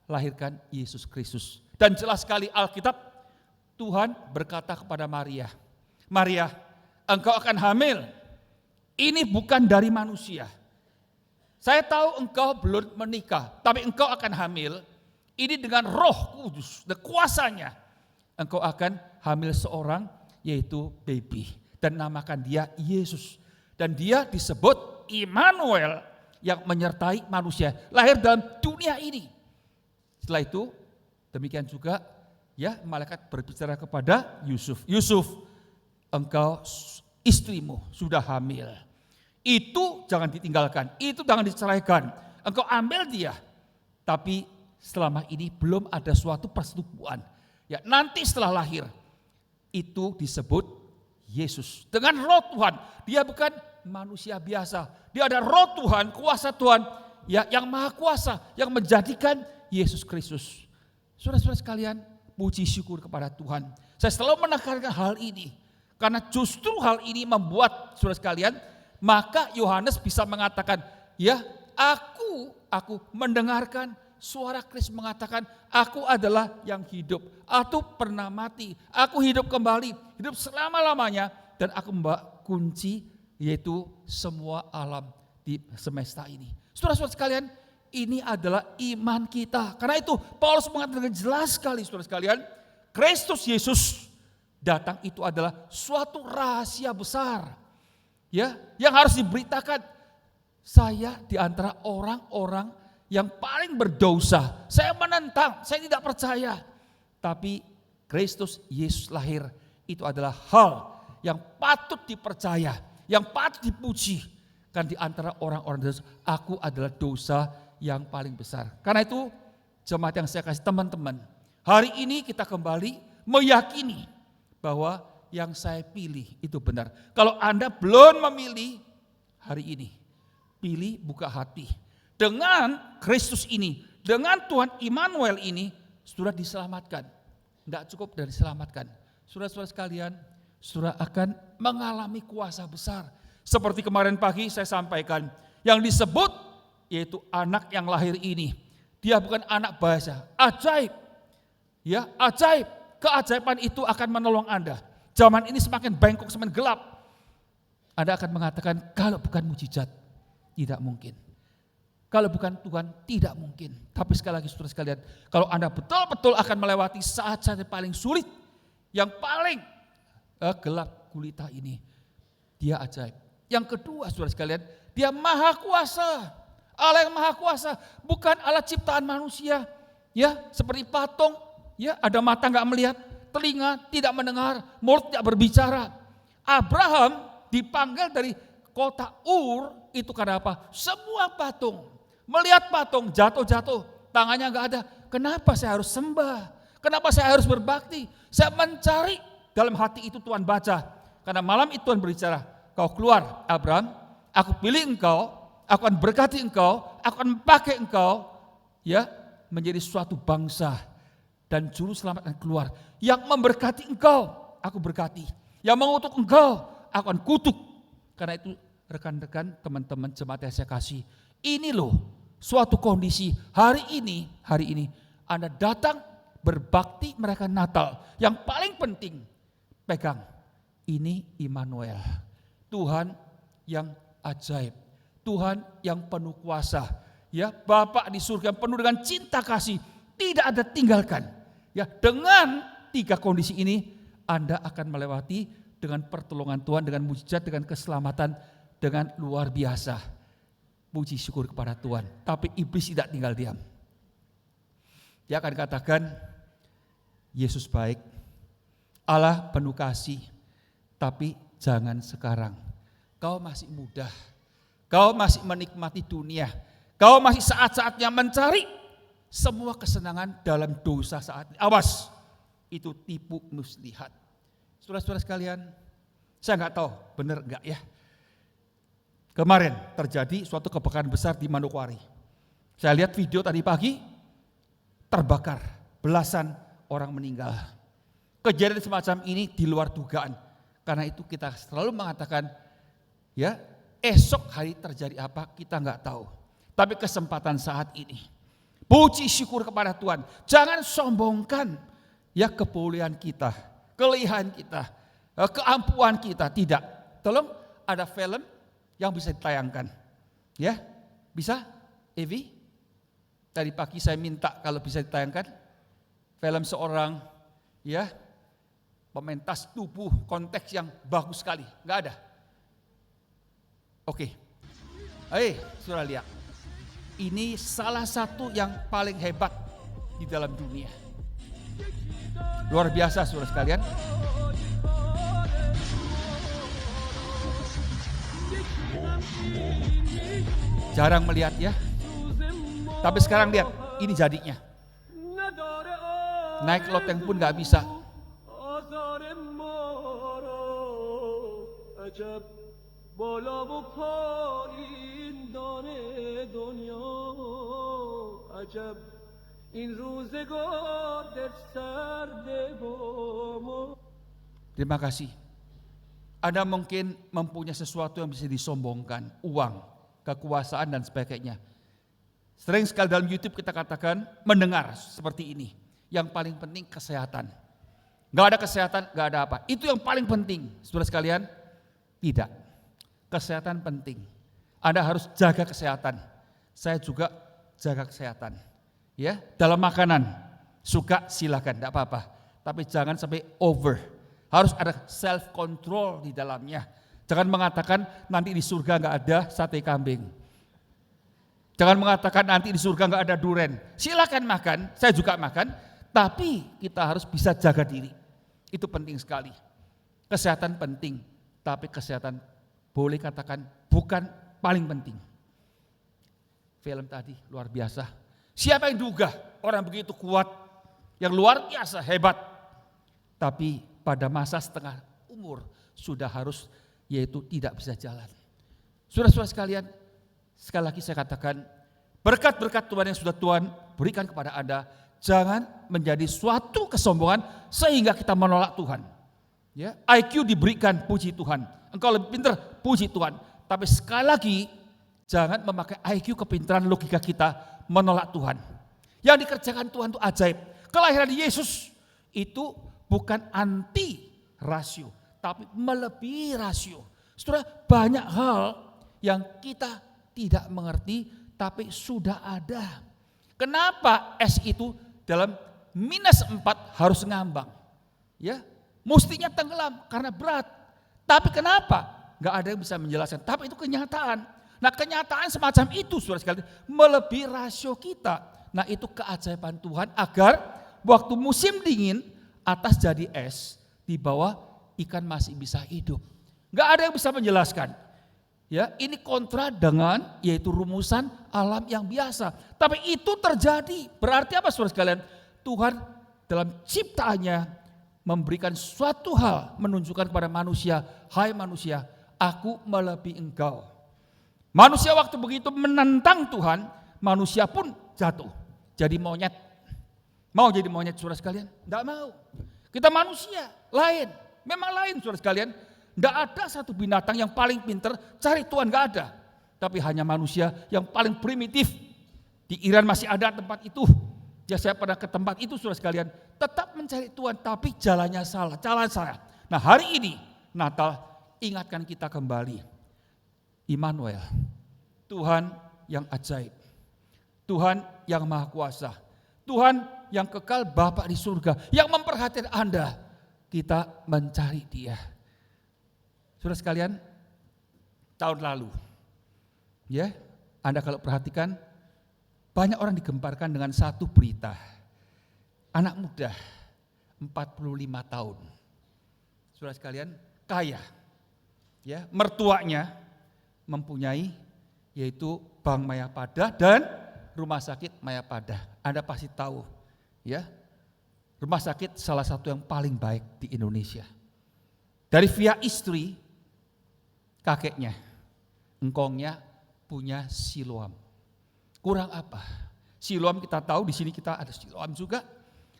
Speaker 5: lahirkan Yesus Kristus. Dan jelas sekali Alkitab, Tuhan berkata kepada Maria, Maria, engkau akan hamil. Ini bukan dari manusia. Saya tahu engkau belum menikah, tapi engkau akan hamil. Ini dengan Roh Kudus, dan kuasanya. Engkau akan hamil seorang, yaitu baby. Dan namakan dia Yesus. Dan dia disebut Immanuel, yang menyertai manusia. Lahir dalam dunia ini. Setelah itu, demikian juga, ya malaikat berbicara kepada Yusuf. Yusuf, engkau istrimu sudah hamil. Itu jangan ditinggalkan, itu jangan diceraikan. Engkau ambil dia. Tapi selama ini belum ada suatu persetubuhan. Ya, nanti setelah lahir itu disebut Yesus. Dengan Roh Tuhan, dia bukan manusia biasa. Dia ada Roh Tuhan, kuasa Tuhan, ya yang maha kuasa, yang menjadikan Yesus Kristus. Saudara-saudara sekalian, puji syukur kepada Tuhan. Saya selalu menekankan hal ini. Karena justru hal ini membuat saudara sekalian, maka Yohanes bisa mengatakan, ya aku mendengarkan suara Kristus mengatakan, aku adalah yang hidup. Aku pernah mati, aku hidup kembali, hidup selama-lamanya. Dan aku membawa kunci, yaitu semua alam di semesta ini. Saudara-saudara sekalian, ini adalah iman kita. Karena itu Paulus mengatakan jelas sekali saudara sekalian, Kristus Yesus datang itu adalah suatu rahasia besar. Ya, yang harus diberitakan. Saya di antara orang-orang yang paling berdosa. Saya menentang, saya tidak percaya. Tapi Kristus Yesus lahir itu adalah hal yang patut dipercaya, yang patut dipuji. Kan di antara orang-orang dosa, aku adalah dosa yang paling besar. Karena itu jemaat yang saya kasih teman-teman, hari ini kita kembali meyakini bahwa yang saya pilih itu benar. Kalau Anda belum memilih hari ini, pilih, buka hati. Dengan Kristus ini, dengan Tuhan Immanuel ini, saudara diselamatkan. Tidak cukup dari diselamatkan. Saudara-saudara sekalian, saudara akan mengalami kuasa besar. Seperti kemarin pagi saya sampaikan, yang disebut yaitu anak yang lahir ini. Dia bukan anak biasa, ajaib. Ya, ajaib. Keajaiban itu akan menolong Anda. Zaman ini semakin bengkok, semakin gelap. Anda akan mengatakan, kalau bukan mujizat, tidak mungkin. Kalau bukan Tuhan, tidak mungkin. Tapi sekali lagi saudara sekalian, kalau Anda betul-betul akan melewati saat-saat yang paling sulit, yang paling gelap gulita ini, dia ajaib. Yang kedua saudara sekalian, dia maha kuasa. Allah yang maha kuasa, bukan Allah ciptaan manusia. Ya, seperti patung, ya ada mata enggak melihat, telinga tidak mendengar, mulut tidak berbicara. Abraham dipanggil dari kota Ur itu karena apa? Semua patung. Melihat patung jatuh-jatuh, tangannya nggak ada. Kenapa saya harus sembah? Kenapa saya harus berbakti? Saya mencari dalam hati itu Tuhan baca. Karena malam itu Tuhan berbicara, kau keluar Abraham, aku pilih engkau, aku akan berkati engkau, aku akan pakai engkau ya menjadi suatu bangsa dan juru selamat akan keluar. Yang memberkati engkau, aku berkati. Yang mengutuk engkau, aku akan kutuk. Karena itu rekan-rekan, teman-teman jemaat yang saya kasih, ini loh suatu kondisi hari ini Anda datang berbakti merayakan Natal. Yang paling penting pegang, ini Immanuel, Tuhan yang ajaib, Tuhan yang penuh kuasa, ya Bapa di surga yang penuh dengan cinta kasih, tidak ada tinggalkan. Ya, dengan 3 kondisi ini Anda akan melewati dengan pertolongan Tuhan, dengan mujizat, dengan keselamatan, dengan luar biasa. Puji syukur kepada Tuhan. Tapi iblis tidak tinggal diam. Dia akan katakan, Yesus baik, Allah penuh kasih, tapi jangan sekarang. Kau masih muda, kau masih menikmati dunia, kau masih saat-saatnya mencari semua kesenangan dalam dosa saat ini. Awas, itu tipu muslihat. Saudara-saudara sekalian, saya nggak tahu benar nggak ya. Kemarin terjadi suatu kebakaran besar di Manokwari. Saya lihat video tadi pagi, terbakar, belasan orang meninggal. Kejadian semacam ini di luar dugaan. Karena itu kita selalu mengatakan, ya esok hari terjadi apa kita nggak tahu. Tapi kesempatan saat ini, puji syukur kepada Tuhan. Jangan sombongkan ya kebolehan kita, kelebihan kita, keampuhan kita. Tidak. Tolong ada film yang bisa ditayangkan. Ya, bisa? Evi? Tadi pagi saya minta kalau bisa ditayangkan film seorang ya pementas tubuh konteks yang bagus sekali. Enggak ada. Oke. Saudara lihat. Ini salah satu yang paling hebat di dalam dunia. Luar biasa saudara sekalian. Jarang melihat ya. Tapi sekarang lihat, ini jadinya. Naik loteng pun gak bisa. Terima kasih. Anda mungkin mempunyai sesuatu yang bisa disombongkan, uang, kekuasaan dan sebagainya. Sering sekali dalam YouTube kita katakan mendengar seperti ini. Yang paling penting kesehatan. Gak ada kesehatan, gak ada apa. Itu yang paling penting, saudara sekalian. Tidak. Kesehatan penting. Anda harus jaga kesehatan. Saya juga jaga kesehatan. Ya, dalam makanan suka silakan, tidak apa-apa. Tapi jangan sampai over. Harus ada self control di dalamnya. Jangan mengatakan nanti di surga nggak ada sate kambing. Jangan mengatakan nanti di surga nggak ada duren. Silakan makan, saya juga makan. Tapi kita harus bisa jaga diri. Itu penting sekali. Kesehatan penting, tapi kesehatan boleh katakan bukan paling penting. Film tadi luar biasa. Siapa yang duga orang begitu kuat, yang luar biasa hebat, tapi pada masa setengah umur sudah harus yaitu tidak bisa jalan. Saudara-saudara sekalian, sekali lagi saya katakan, berkat-berkat Tuhan yang sudah Tuhan berikan kepada Anda, jangan menjadi suatu kesombongan sehingga kita menolak Tuhan. Ya, IQ diberikan, puji Tuhan. Engkau lebih pintar, puji Tuhan. Tapi sekali lagi, jangan memakai IQ kepintaran logika kita menolak Tuhan. Yang dikerjakan Tuhan itu ajaib. Kelahiran Yesus itu bukan anti rasio, tapi melebihi rasio. Saudara, banyak hal yang kita tidak mengerti, tapi sudah ada. Kenapa S itu dalam -4 harus ngambang? Ya, mestinya tenggelam karena berat. Tapi kenapa? Gak ada yang bisa menjelaskan. Tapi itu kenyataan. Nah, kenyataan semacam itu, saudara sekalian, melebihi rasio kita. Nah, itu keajaiban Tuhan agar waktu musim dingin atas jadi es, di bawah ikan masih bisa hidup. Gak ada yang bisa menjelaskan. Ya, ini kontra dengan yaitu rumusan alam yang biasa. Tapi itu terjadi. Berarti apa saudara sekalian? Tuhan dalam ciptaannya memberikan suatu hal, menunjukkan kepada manusia, hai manusia, aku melebihi engkau. Manusia waktu begitu menentang Tuhan, manusia pun jatuh. Jadi monyet. Mau jadi monyet saudara sekalian? Tidak mau. Kita manusia, lain. Memang lain saudara sekalian. Tidak ada satu binatang yang paling pinter cari Tuhan, nggak ada. Tapi hanya manusia yang paling primitif. Di Iran masih ada tempat itu. Ya saya pernah ke tempat itu saudara sekalian. Tetap mencari Tuhan tapi jalannya salah, jalan salah. Nah hari ini Natal ingatkan kita kembali. Immanuel, Tuhan yang ajaib. Tuhan yang maha kuasa. Tuhan yang kekal Bapa di surga. Yang memperhatikan Anda. Kita mencari Dia. Saudara sekalian, tahun lalu, ya, Anda kalau perhatikan, banyak orang digemparkan dengan satu berita. Anak muda, 45 tahun. Saudara sekalian, kaya. Ya, mertuanya mempunyai yaitu Bank Mayapada dan Rumah Sakit Mayapada. Anda pasti tahu, ya. Rumah sakit salah satu yang paling baik di Indonesia. Dari via istri, kakeknya, engkongnya punya Siloam. Kurang apa? Siloam kita tahu, di sini kita ada Siloam juga.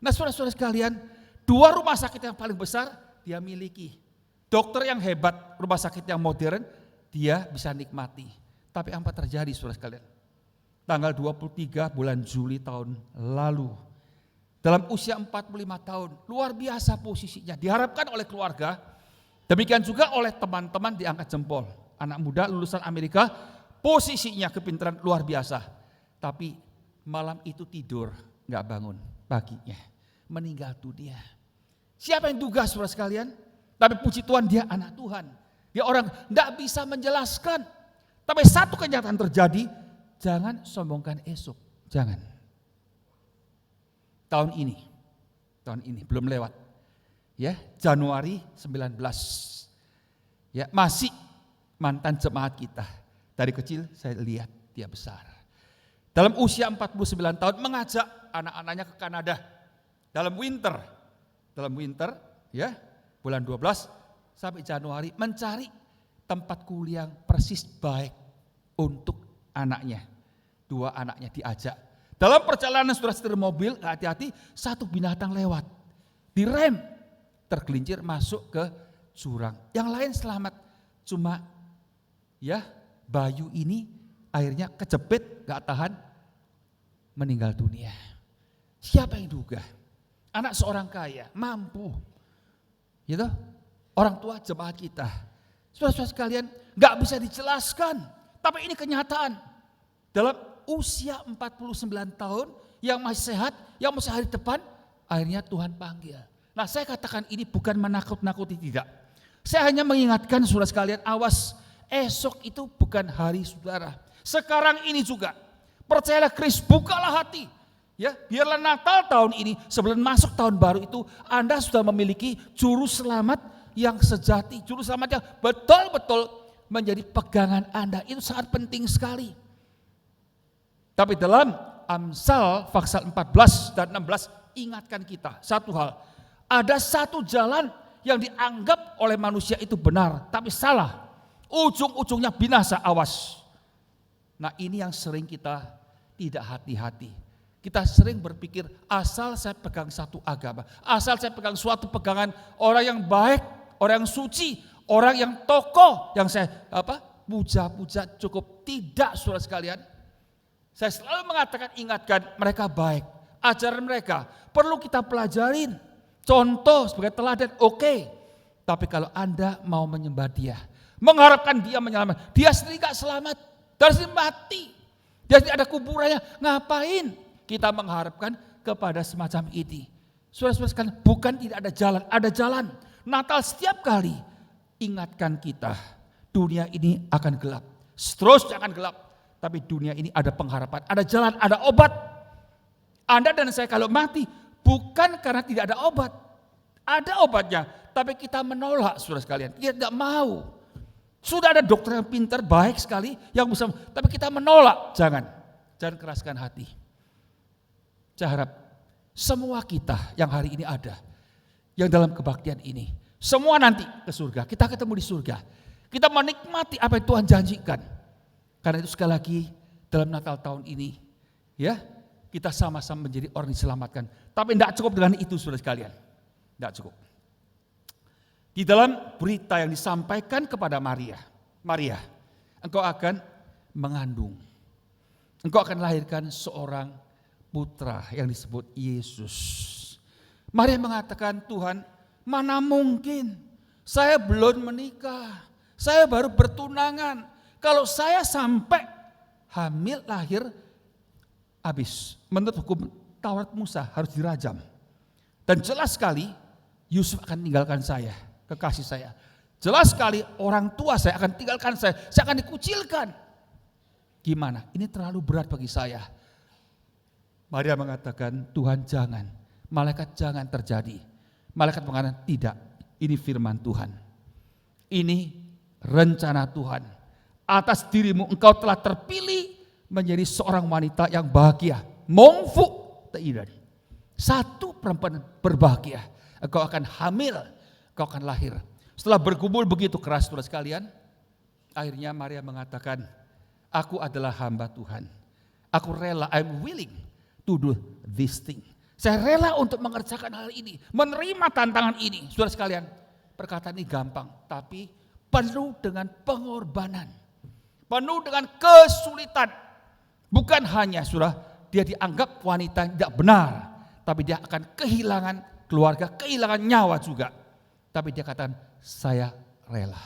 Speaker 5: Nah saudara-saudara sekalian, 2 rumah sakit yang paling besar dia miliki. Dokter yang hebat, rumah sakit yang modern, dia bisa nikmati. Tapi apa terjadi saudara sekalian? Tanggal 23 bulan Juli tahun lalu, dalam usia 45 tahun, luar biasa posisinya, diharapkan oleh keluarga, demikian juga oleh teman-teman diangkat jempol. Anak muda lulusan Amerika, posisinya kepintaran luar biasa. Tapi malam itu tidur, gak bangun paginya. Meninggal dunia. Siapa yang duga saudara sekalian? Tapi puji Tuhan dia anak Tuhan. Dia orang gak bisa menjelaskan. Tapi satu kenyataan terjadi, jangan sombongkan esok. Jangan. Tahun ini belum lewat. Ya, Januari 19. Ya, masih mantan jemaat kita. Dari kecil saya lihat dia besar. Dalam usia 49 tahun mengajak anak-anaknya ke Kanada. Dalam winter ya, bulan 12 sampai Januari mencari tempat kuliah yang persis baik untuk anaknya. 2 anaknya diajak. Dalam perjalanan saudara setir mobil, hati-hati satu binatang lewat. Direm, tergelincir masuk ke jurang. Yang lain selamat, cuma ya Bayu ini akhirnya kejepit, gak tahan, meninggal dunia. Siapa yang duga? Anak seorang kaya, mampu. Gitu? Orang tua jemaat kita. Saudara-saudara sekalian, gak bisa dijelaskan. Tapi ini kenyataan. Dalam usia 49 tahun, yang masih sehat, yang masih hari depan, akhirnya Tuhan panggil. Nah saya katakan ini bukan menakut-nakuti, tidak. Saya hanya mengingatkan saudara sekalian, awas, esok itu bukan hari saudara. Sekarang ini juga, percayalah Kristus, bukalah hati. Ya, biarlah Natal tahun ini sebelum masuk tahun baru itu Anda sudah memiliki juru selamat yang sejati, juru selamat yang betul-betul menjadi pegangan Anda. Itu sangat penting sekali. Tapi dalam Amsal pasal 14 dan 16 ingatkan kita satu hal. Ada satu jalan yang dianggap oleh manusia itu benar, tapi salah. Ujung-ujungnya binasa, awas. Nah ini yang sering kita tidak hati-hati. Kita sering berpikir asal saya pegang satu agama, asal saya pegang suatu pegangan orang yang baik, orang yang suci, orang yang tokoh, yang saya puja-puja cukup. Tidak saudara sekalian. Saya selalu mengatakan, ingatkan mereka baik. Ajaran mereka perlu kita pelajarin. Contoh sebagai teladan, oke. Tapi kalau Anda mau menyembah dia, mengharapkan dia menyelamatkan, dia sendiri gak selamat, dia sendiri mati, dia sendiri ada kuburannya, ngapain kita mengharapkan kepada semacam ini? Saudara-saudara sekalian, bukan tidak ada jalan, ada jalan. Natal setiap kali ingatkan kita, dunia ini akan gelap, seterusnya akan gelap, tapi dunia ini ada pengharapan, ada jalan, ada obat. Anda dan saya kalau mati bukan karena tidak ada obat, ada obatnya, tapi kita menolak saudara sekalian, kita tidak mau. Sudah ada dokter yang pintar, baik sekali, yang bisa, tapi kita menolak. Jangan keraskan hati. Saya harap semua kita yang hari ini ada, yang dalam kebaktian ini, semua nanti ke surga. Kita ketemu di surga. Kita menikmati apa yang Tuhan janjikan. Karena itu sekali lagi dalam Natal tahun ini, ya, kita sama-sama menjadi orang diselamatkan. Tapi tidak cukup dengan itu, saudara sekalian. Tidak cukup. Di dalam berita yang disampaikan kepada Maria, engkau akan mengandung. Engkau akan lahirkan seorang putra yang disebut Yesus. Maria mengatakan, Tuhan, mana mungkin, saya belum menikah, saya baru bertunangan. Kalau saya sampai hamil lahir, habis. Menurut hukum Taurat Musa harus dirajam. Dan jelas sekali Yusuf akan tinggalkan saya, kekasih saya. Jelas sekali orang tua saya akan tinggalkan saya akan dikucilkan. Gimana? Ini terlalu berat bagi saya. Maria mengatakan, Tuhan jangan, malaikat jangan terjadi. Malaikat mengatakan, tidak, ini firman Tuhan. Ini rencana Tuhan. Atas dirimu engkau telah terpilih menjadi seorang wanita yang bahagia. Mongfu teidan. Satu perempuan berbahagia. Engkau akan hamil, engkau akan lahir. Setelah bergumul begitu keras, saudara sekalian, akhirnya Maria mengatakan, aku adalah hamba Tuhan. Aku rela, I'm willing to do this thing. Saya rela untuk mengerjakan hal ini, menerima tantangan ini. Saudara sekalian, perkataan ini gampang, tapi penuh dengan pengorbanan. Penuh dengan kesulitan. Bukan hanya saudara, dia dianggap wanita yang tidak benar, tapi dia akan kehilangan keluarga, kehilangan nyawa juga. Tapi dia katakan, saya rela.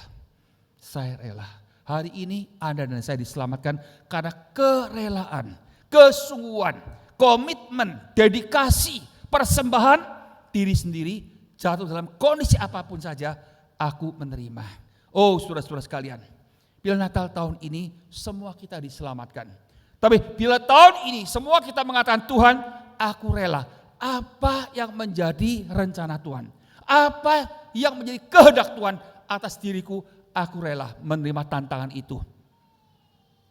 Speaker 5: Saya rela. Hari ini Anda dan saya diselamatkan karena kerelaan, kesungguhan, komitmen, dedikasi, persembahan diri sendiri, jatuh dalam kondisi apapun saja, aku menerima. Oh saudara-saudara sekalian, bila Natal tahun ini semua kita diselamatkan. Tapi bila tahun ini semua kita mengatakan, Tuhan aku rela. Apa yang menjadi rencana Tuhan? Apa yang menjadi kehendak Tuhan atas diriku, aku rela menerima tantangan itu.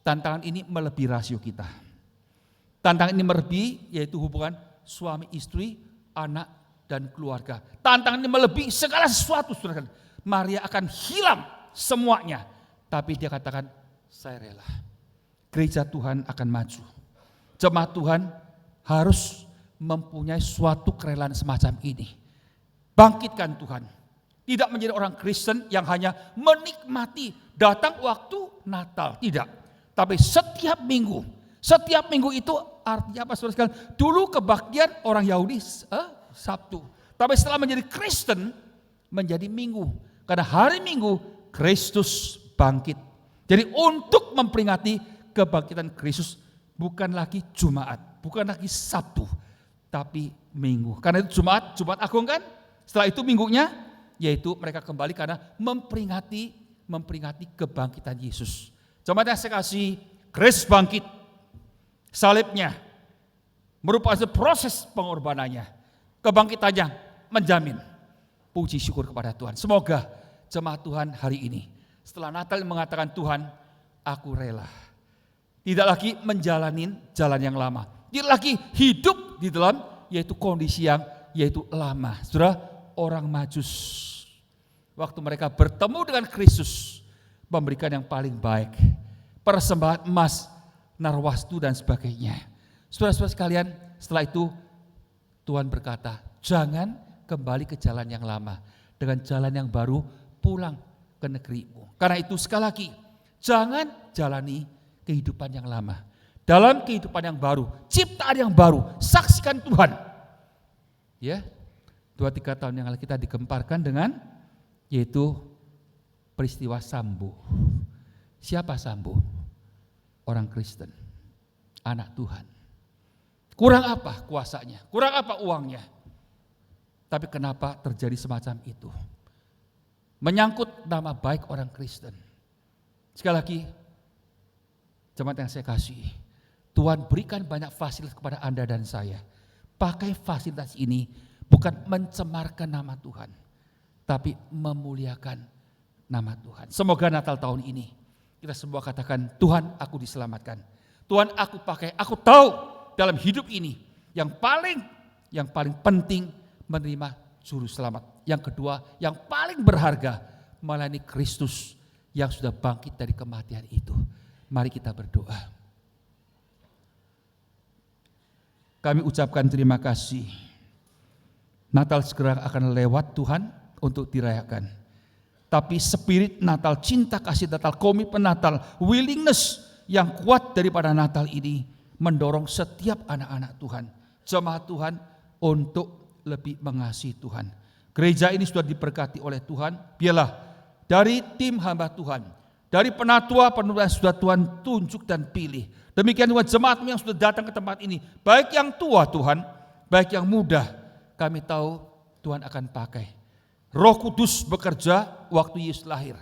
Speaker 5: Tantangan ini melebihi rasio kita. Tantangan ini melebihi yaitu hubungan suami istri, anak dan keluarga. Tantangan ini melebihi segala sesuatu. Maria akan hilang semuanya. Tapi dia katakan, saya rela. Gereja Tuhan akan maju. Jemaat Tuhan harus mempunyai suatu kerelaan semacam ini. Bangkitkan Tuhan. Tidak menjadi orang Kristen yang hanya menikmati datang waktu Natal. Tidak. Tapi setiap minggu itu artinya apa saudara sekalian? Dulu kebaktian orang Yahudi Sabtu. Tapi setelah menjadi Kristen menjadi Minggu. Karena hari Minggu Kristus bangkit. Jadi untuk memperingati kebangkitan Kristus bukan lagi Jumat, bukan lagi Sabtu, tapi Minggu. Karena itu Jumat Agung kan? Setelah itu minggunya yaitu mereka kembali karena memperingati kebangkitan Yesus. Jemaat yang saya kasih, Kristus bangkit. Salibnya merupakan proses pengorbanannya. Kebangkitannya menjamin. Puji syukur kepada Tuhan. Semoga jemaat Tuhan hari ini setelah Natal mengatakan, Tuhan aku rela. Tidak lagi menjalani jalan yang lama. Tidak lagi hidup di dalam yaitu kondisi yang yaitu lama. Saudara, orang Majus waktu mereka bertemu dengan Kristus memberikan yang paling baik. Persembahan emas, narwastu dan sebagainya. Saudara-saudara sekalian, setelah itu Tuhan berkata, jangan kembali ke jalan yang lama. Dengan jalan yang baru pulang ke negerimu. Karena itu sekali lagi, jangan jalani kehidupan yang lama. Dalam kehidupan yang baru, ciptaan yang baru, saksikan Tuhan. Ya, 2-3 tahun yang lalu kita digemparkan dengan yaitu peristiwa Sambo. Siapa Sambo? Orang Kristen, anak Tuhan. Kurang apa kuasanya? Kurang apa uangnya? Tapi kenapa terjadi semacam itu? Menyangkut nama baik orang Kristen. Sekali lagi, jemaat yang saya kasih, Tuhan berikan banyak fasilitas kepada Anda dan saya. Pakai fasilitas ini bukan mencemarkan nama Tuhan, tapi memuliakan nama Tuhan. Semoga Natal tahun ini kita semua katakan, Tuhan aku diselamatkan. Tuhan aku pakai, aku tahu dalam hidup ini yang paling penting menerima juru selamat. Yang kedua, yang paling berharga melayani Kristus yang sudah bangkit dari kematian itu. Mari kita berdoa. Kami ucapkan terima kasih. Natal segera akan lewat Tuhan untuk dirayakan. Tapi spirit Natal, cinta kasih Natal, komitmen Natal, willingness yang kuat daripada Natal ini mendorong setiap anak-anak Tuhan, jemaat Tuhan untuk lebih mengasihi Tuhan. Gereja ini sudah diberkati oleh Tuhan. Biarlah dari tim hamba Tuhan, dari penatua-penatua yang sudah Tuhan tunjuk dan pilih. Demikian juga jemaatmu yang sudah datang ke tempat ini, baik yang tua Tuhan, baik yang muda, kami tahu Tuhan akan pakai. Roh Kudus bekerja waktu Yesus lahir.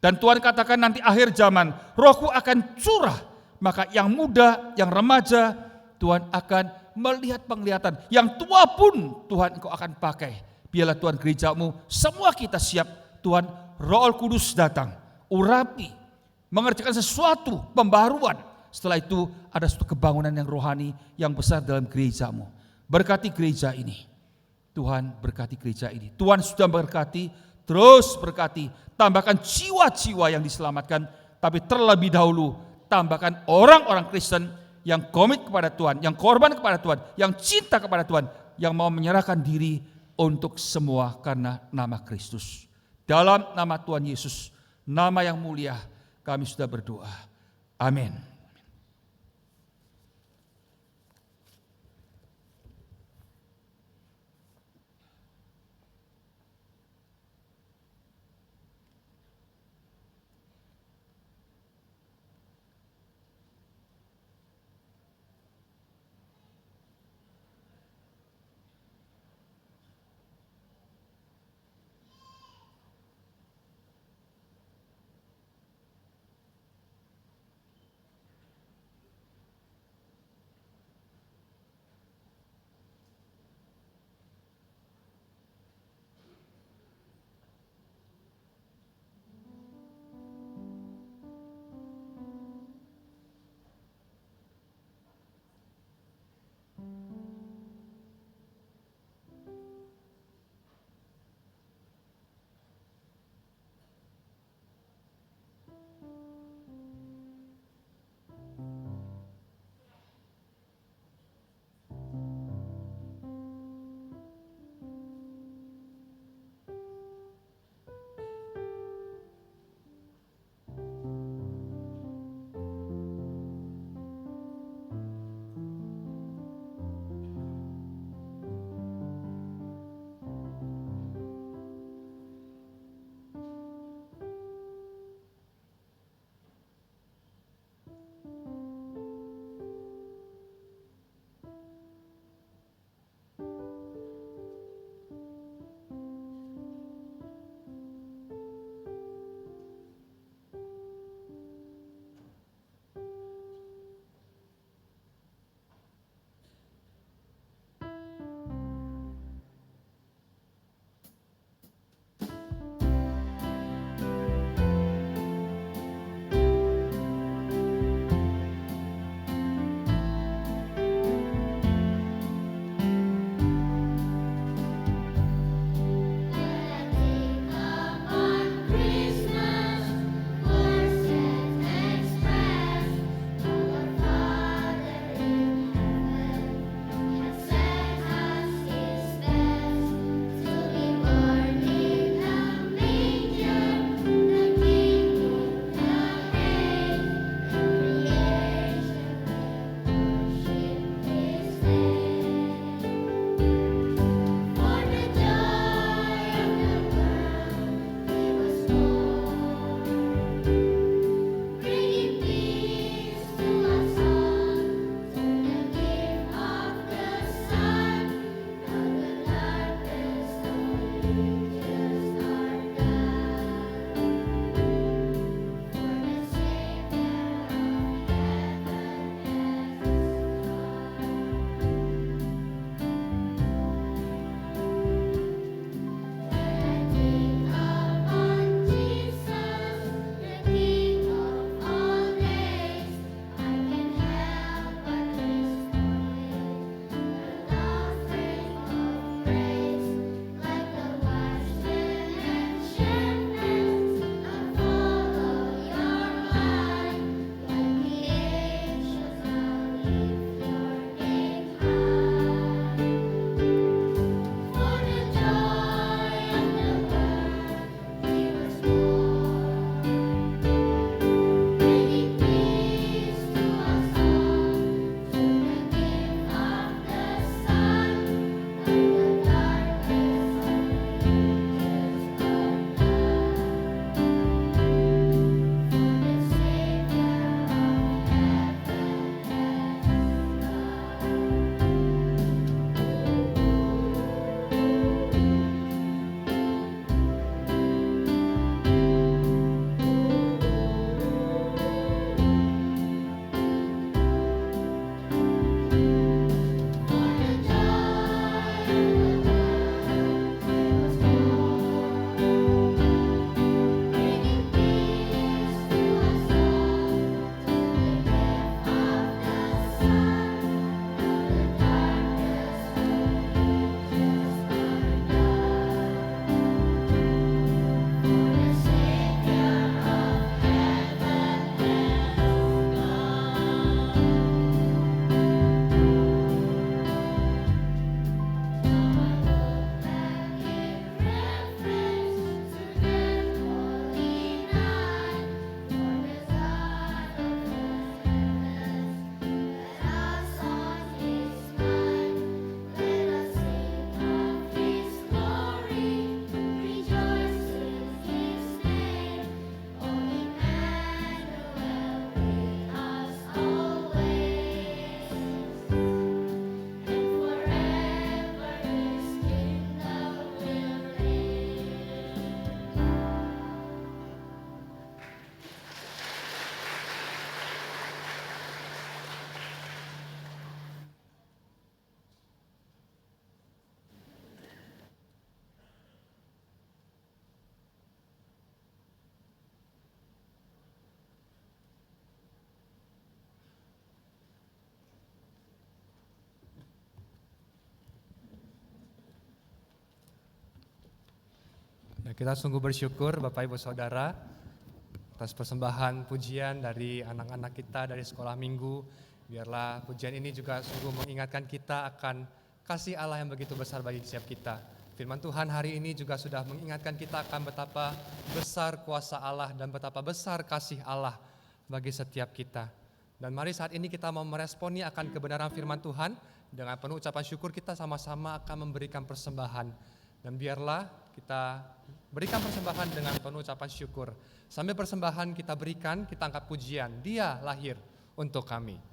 Speaker 5: Dan Tuhan katakan nanti akhir zaman, Rohku akan curah. Maka yang muda, yang remaja, Tuhan akan melihat penglihatan. Yang tua pun Tuhan engkau akan pakai. Biarlah Tuhan gerejamu, semua kita siap. Tuhan, Roh Kudus datang, urapi, mengerjakan sesuatu, pembaruan. Setelah itu ada suatu kebangunan yang rohani, yang besar dalam gerejamu. Berkati gereja ini. Tuhan berkati gereja ini. Tuhan sudah berkati, terus berkati. Tambahkan jiwa-jiwa yang diselamatkan. Tapi terlebih dahulu, tambahkan orang-orang Kristen yang komit kepada Tuhan, yang korban kepada Tuhan, yang cinta kepada Tuhan, yang mau menyerahkan diri untuk semua karena nama Kristus. Dalam nama Tuhan Yesus, nama yang mulia, kami sudah berdoa. Amin.
Speaker 1: Dan kita sungguh bersyukur Bapak Ibu Saudara atas persembahan pujian dari anak-anak kita dari sekolah minggu. Biarlah pujian ini juga sungguh mengingatkan kita akan kasih Allah yang begitu besar bagi setiap kita. Firman Tuhan hari ini juga sudah mengingatkan kita akan betapa besar kuasa Allah dan betapa besar kasih Allah bagi setiap kita. Dan mari saat ini kita mau meresponi akan kebenaran firman Tuhan. Dengan penuh ucapan syukur kita sama-sama akan memberikan persembahan. Dan biarlah kita berikan persembahan dengan penuh ucapan syukur. Sambil persembahan kita berikan, kita angkat pujian. Dia lahir untuk kami.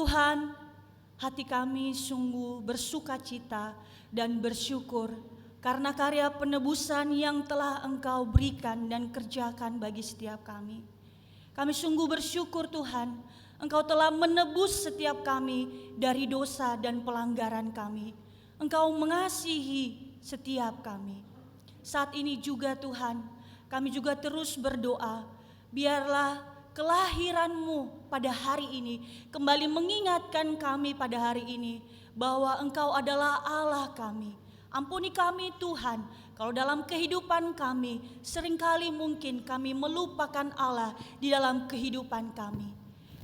Speaker 6: Tuhan, hati kami sungguh bersukacita dan bersyukur karena karya penebusan yang telah Engkau berikan dan kerjakan bagi setiap kami. Kami sungguh bersyukur Tuhan, Engkau telah menebus setiap kami dari dosa dan pelanggaran kami. Engkau mengasihi setiap kami. Saat ini juga Tuhan, kami juga terus berdoa, biarlah kelahiran-Mu pada hari ini kembali mengingatkan kami pada hari ini bahwa Engkau adalah Allah kami. Ampuni kami Tuhan, kalau dalam kehidupan kami seringkali mungkin kami melupakan Allah di dalam kehidupan kami.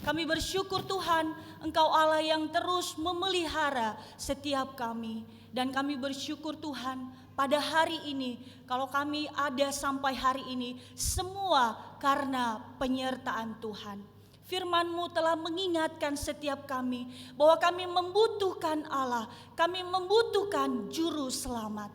Speaker 6: Kami bersyukur Tuhan, Engkau Allah yang terus memelihara setiap kami. Dan kami bersyukur Tuhan, pada hari ini, kalau kami ada sampai hari ini, semua karena penyertaan Tuhan. Firman-Mu telah mengingatkan setiap kami bahwa kami membutuhkan Allah, kami membutuhkan Juru Selamat.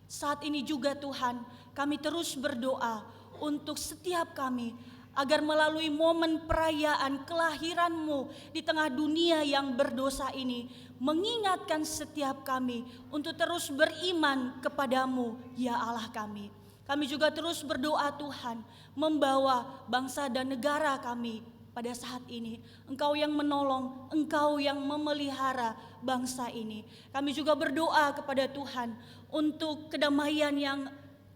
Speaker 6: Saat ini juga Tuhan, kami terus berdoa untuk setiap kami agar melalui momen perayaan kelahiran-Mu di tengah dunia yang berdosa ini, mengingatkan setiap kami untuk terus beriman kepadamu, ya Allah kami. Kami juga terus berdoa Tuhan, membawa bangsa dan negara kami pada saat ini. Engkau yang menolong, Engkau yang memelihara bangsa ini. Kami juga berdoa kepada Tuhan untuk kedamaian yang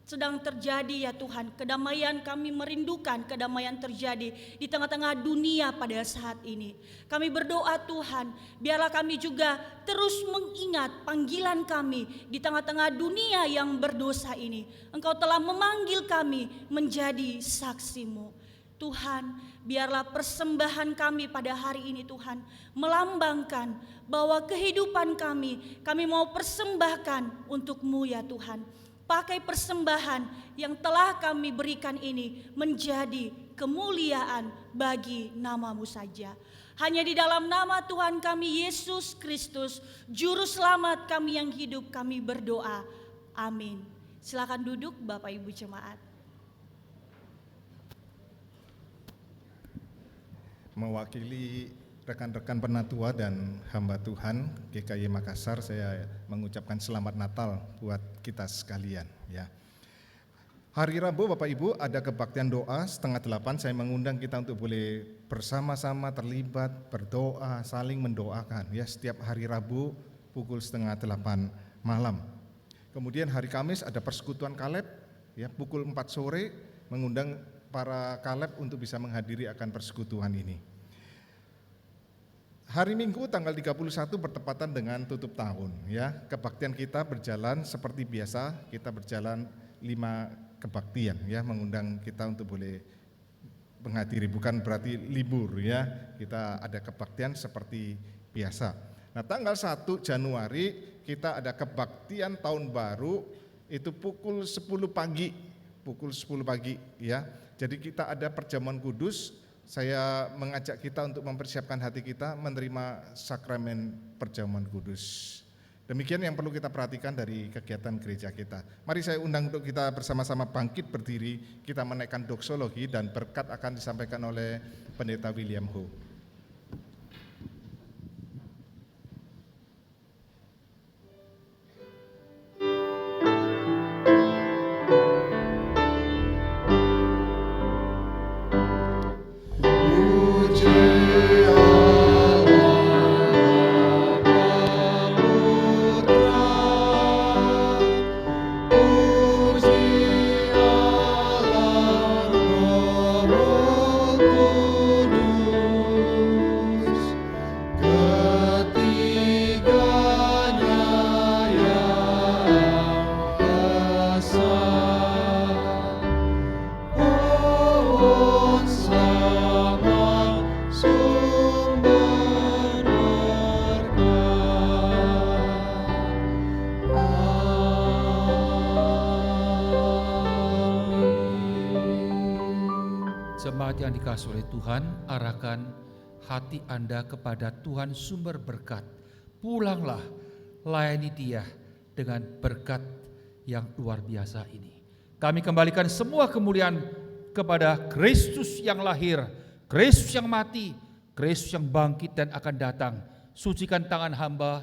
Speaker 6: sedang terjadi ya Tuhan. Kedamaian, kami merindukan kedamaian terjadi di tengah-tengah dunia pada saat ini. Kami berdoa Tuhan, biarlah kami juga terus mengingat panggilan kami di tengah-tengah dunia yang berdosa ini. Engkau telah memanggil kami menjadi saksi-Mu. Tuhan, biarlah persembahan kami pada hari ini Tuhan melambangkan bahwa kehidupan kami mau persembahkan untuk-Mu ya Tuhan. Pakai persembahan yang telah kami berikan ini menjadi kemuliaan bagi nama-Mu saja. Hanya di dalam nama Tuhan kami Yesus Kristus, Juru Selamat kami yang hidup, kami berdoa. Amin. Silakan duduk Bapak Ibu Jemaat.
Speaker 7: Mewakili rekan-rekan penatua dan hamba Tuhan GKI Makassar, saya mengucapkan selamat Natal buat kita sekalian ya. Hari Rabu Bapak Ibu ada kebaktian doa 7:30. Saya mengundang kita untuk boleh bersama-sama terlibat berdoa, saling mendoakan ya, setiap hari Rabu pukul 7:30 malam. Kemudian hari Kamis ada persekutuan Kaleb ya, pukul 4 sore, mengundang para Kaleb untuk bisa menghadiri akan persekutuan ini. Hari Minggu tanggal 31 bertepatan dengan tutup tahun ya. Kebaktian kita berjalan seperti biasa, kita berjalan 5 kebaktian ya, mengundang kita untuk boleh menghadiri, bukan berarti libur ya. Kita ada kebaktian seperti biasa. Nah, tanggal 1 Januari kita ada kebaktian tahun baru itu pukul 10 pagi. Pukul 10 pagi ya. Jadi kita ada perjamuan kudus. Saya mengajak kita untuk mempersiapkan hati kita menerima sakramen perjamuan kudus. Demikian yang perlu kita perhatikan dari kegiatan gereja kita. Mari saya undang untuk kita bersama-sama bangkit berdiri, kita menaikkan doksologi dan berkat akan disampaikan oleh Pendeta William Ho.
Speaker 5: Jemaat yang dikasihi oleh Tuhan, arahkan hati Anda kepada Tuhan sumber berkat. Pulanglah, layani Dia dengan berkat yang luar biasa ini. Kami kembalikan semua kemuliaan kepada Kristus yang lahir, Kristus yang mati, Kristus yang bangkit dan akan datang. Sucikan tangan hamba,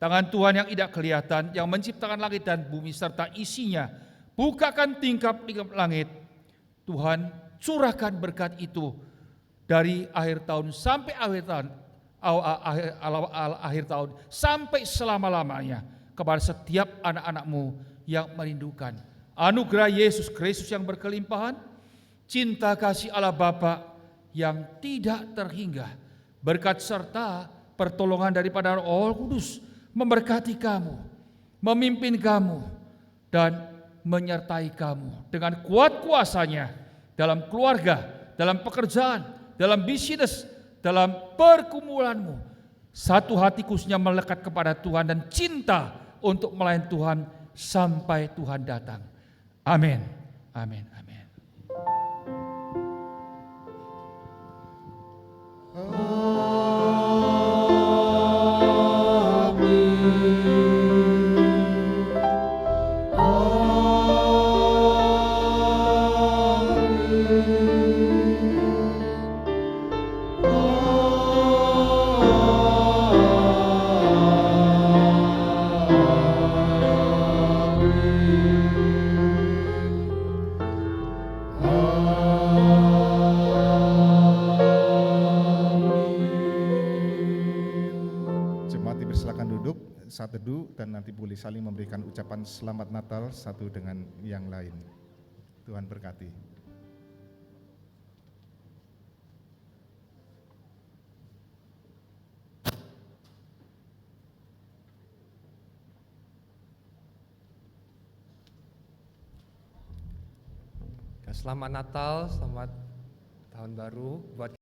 Speaker 5: tangan Tuhan yang tidak kelihatan, yang menciptakan langit dan bumi serta isinya. Bukakan tingkap-tingkap langit. Tuhan, curahkan berkat itu dari akhir tahun sampai akhir tahun sampai selama-lamanya kepada setiap anak-anak-Mu yang merindukan anugerah Yesus Kristus yang berkelimpahan, cinta kasih Allah Bapa yang tidak terhingga, berkat serta pertolongan daripada Roh Kudus memberkati kamu, memimpin kamu dan menyertai kamu dengan kuat kuasanya dalam keluarga, dalam pekerjaan, dalam bisnis, dalam pergumulanmu. Satu hati khususnya melekat kepada Tuhan dan cinta untuk melayani Tuhan sampai Tuhan datang. Amin. Amin. Amin.
Speaker 7: saat teduh dan nanti boleh saling memberikan ucapan selamat Natal satu dengan yang lain. Tuhan berkati.
Speaker 1: Selamat Natal, selamat tahun baru buat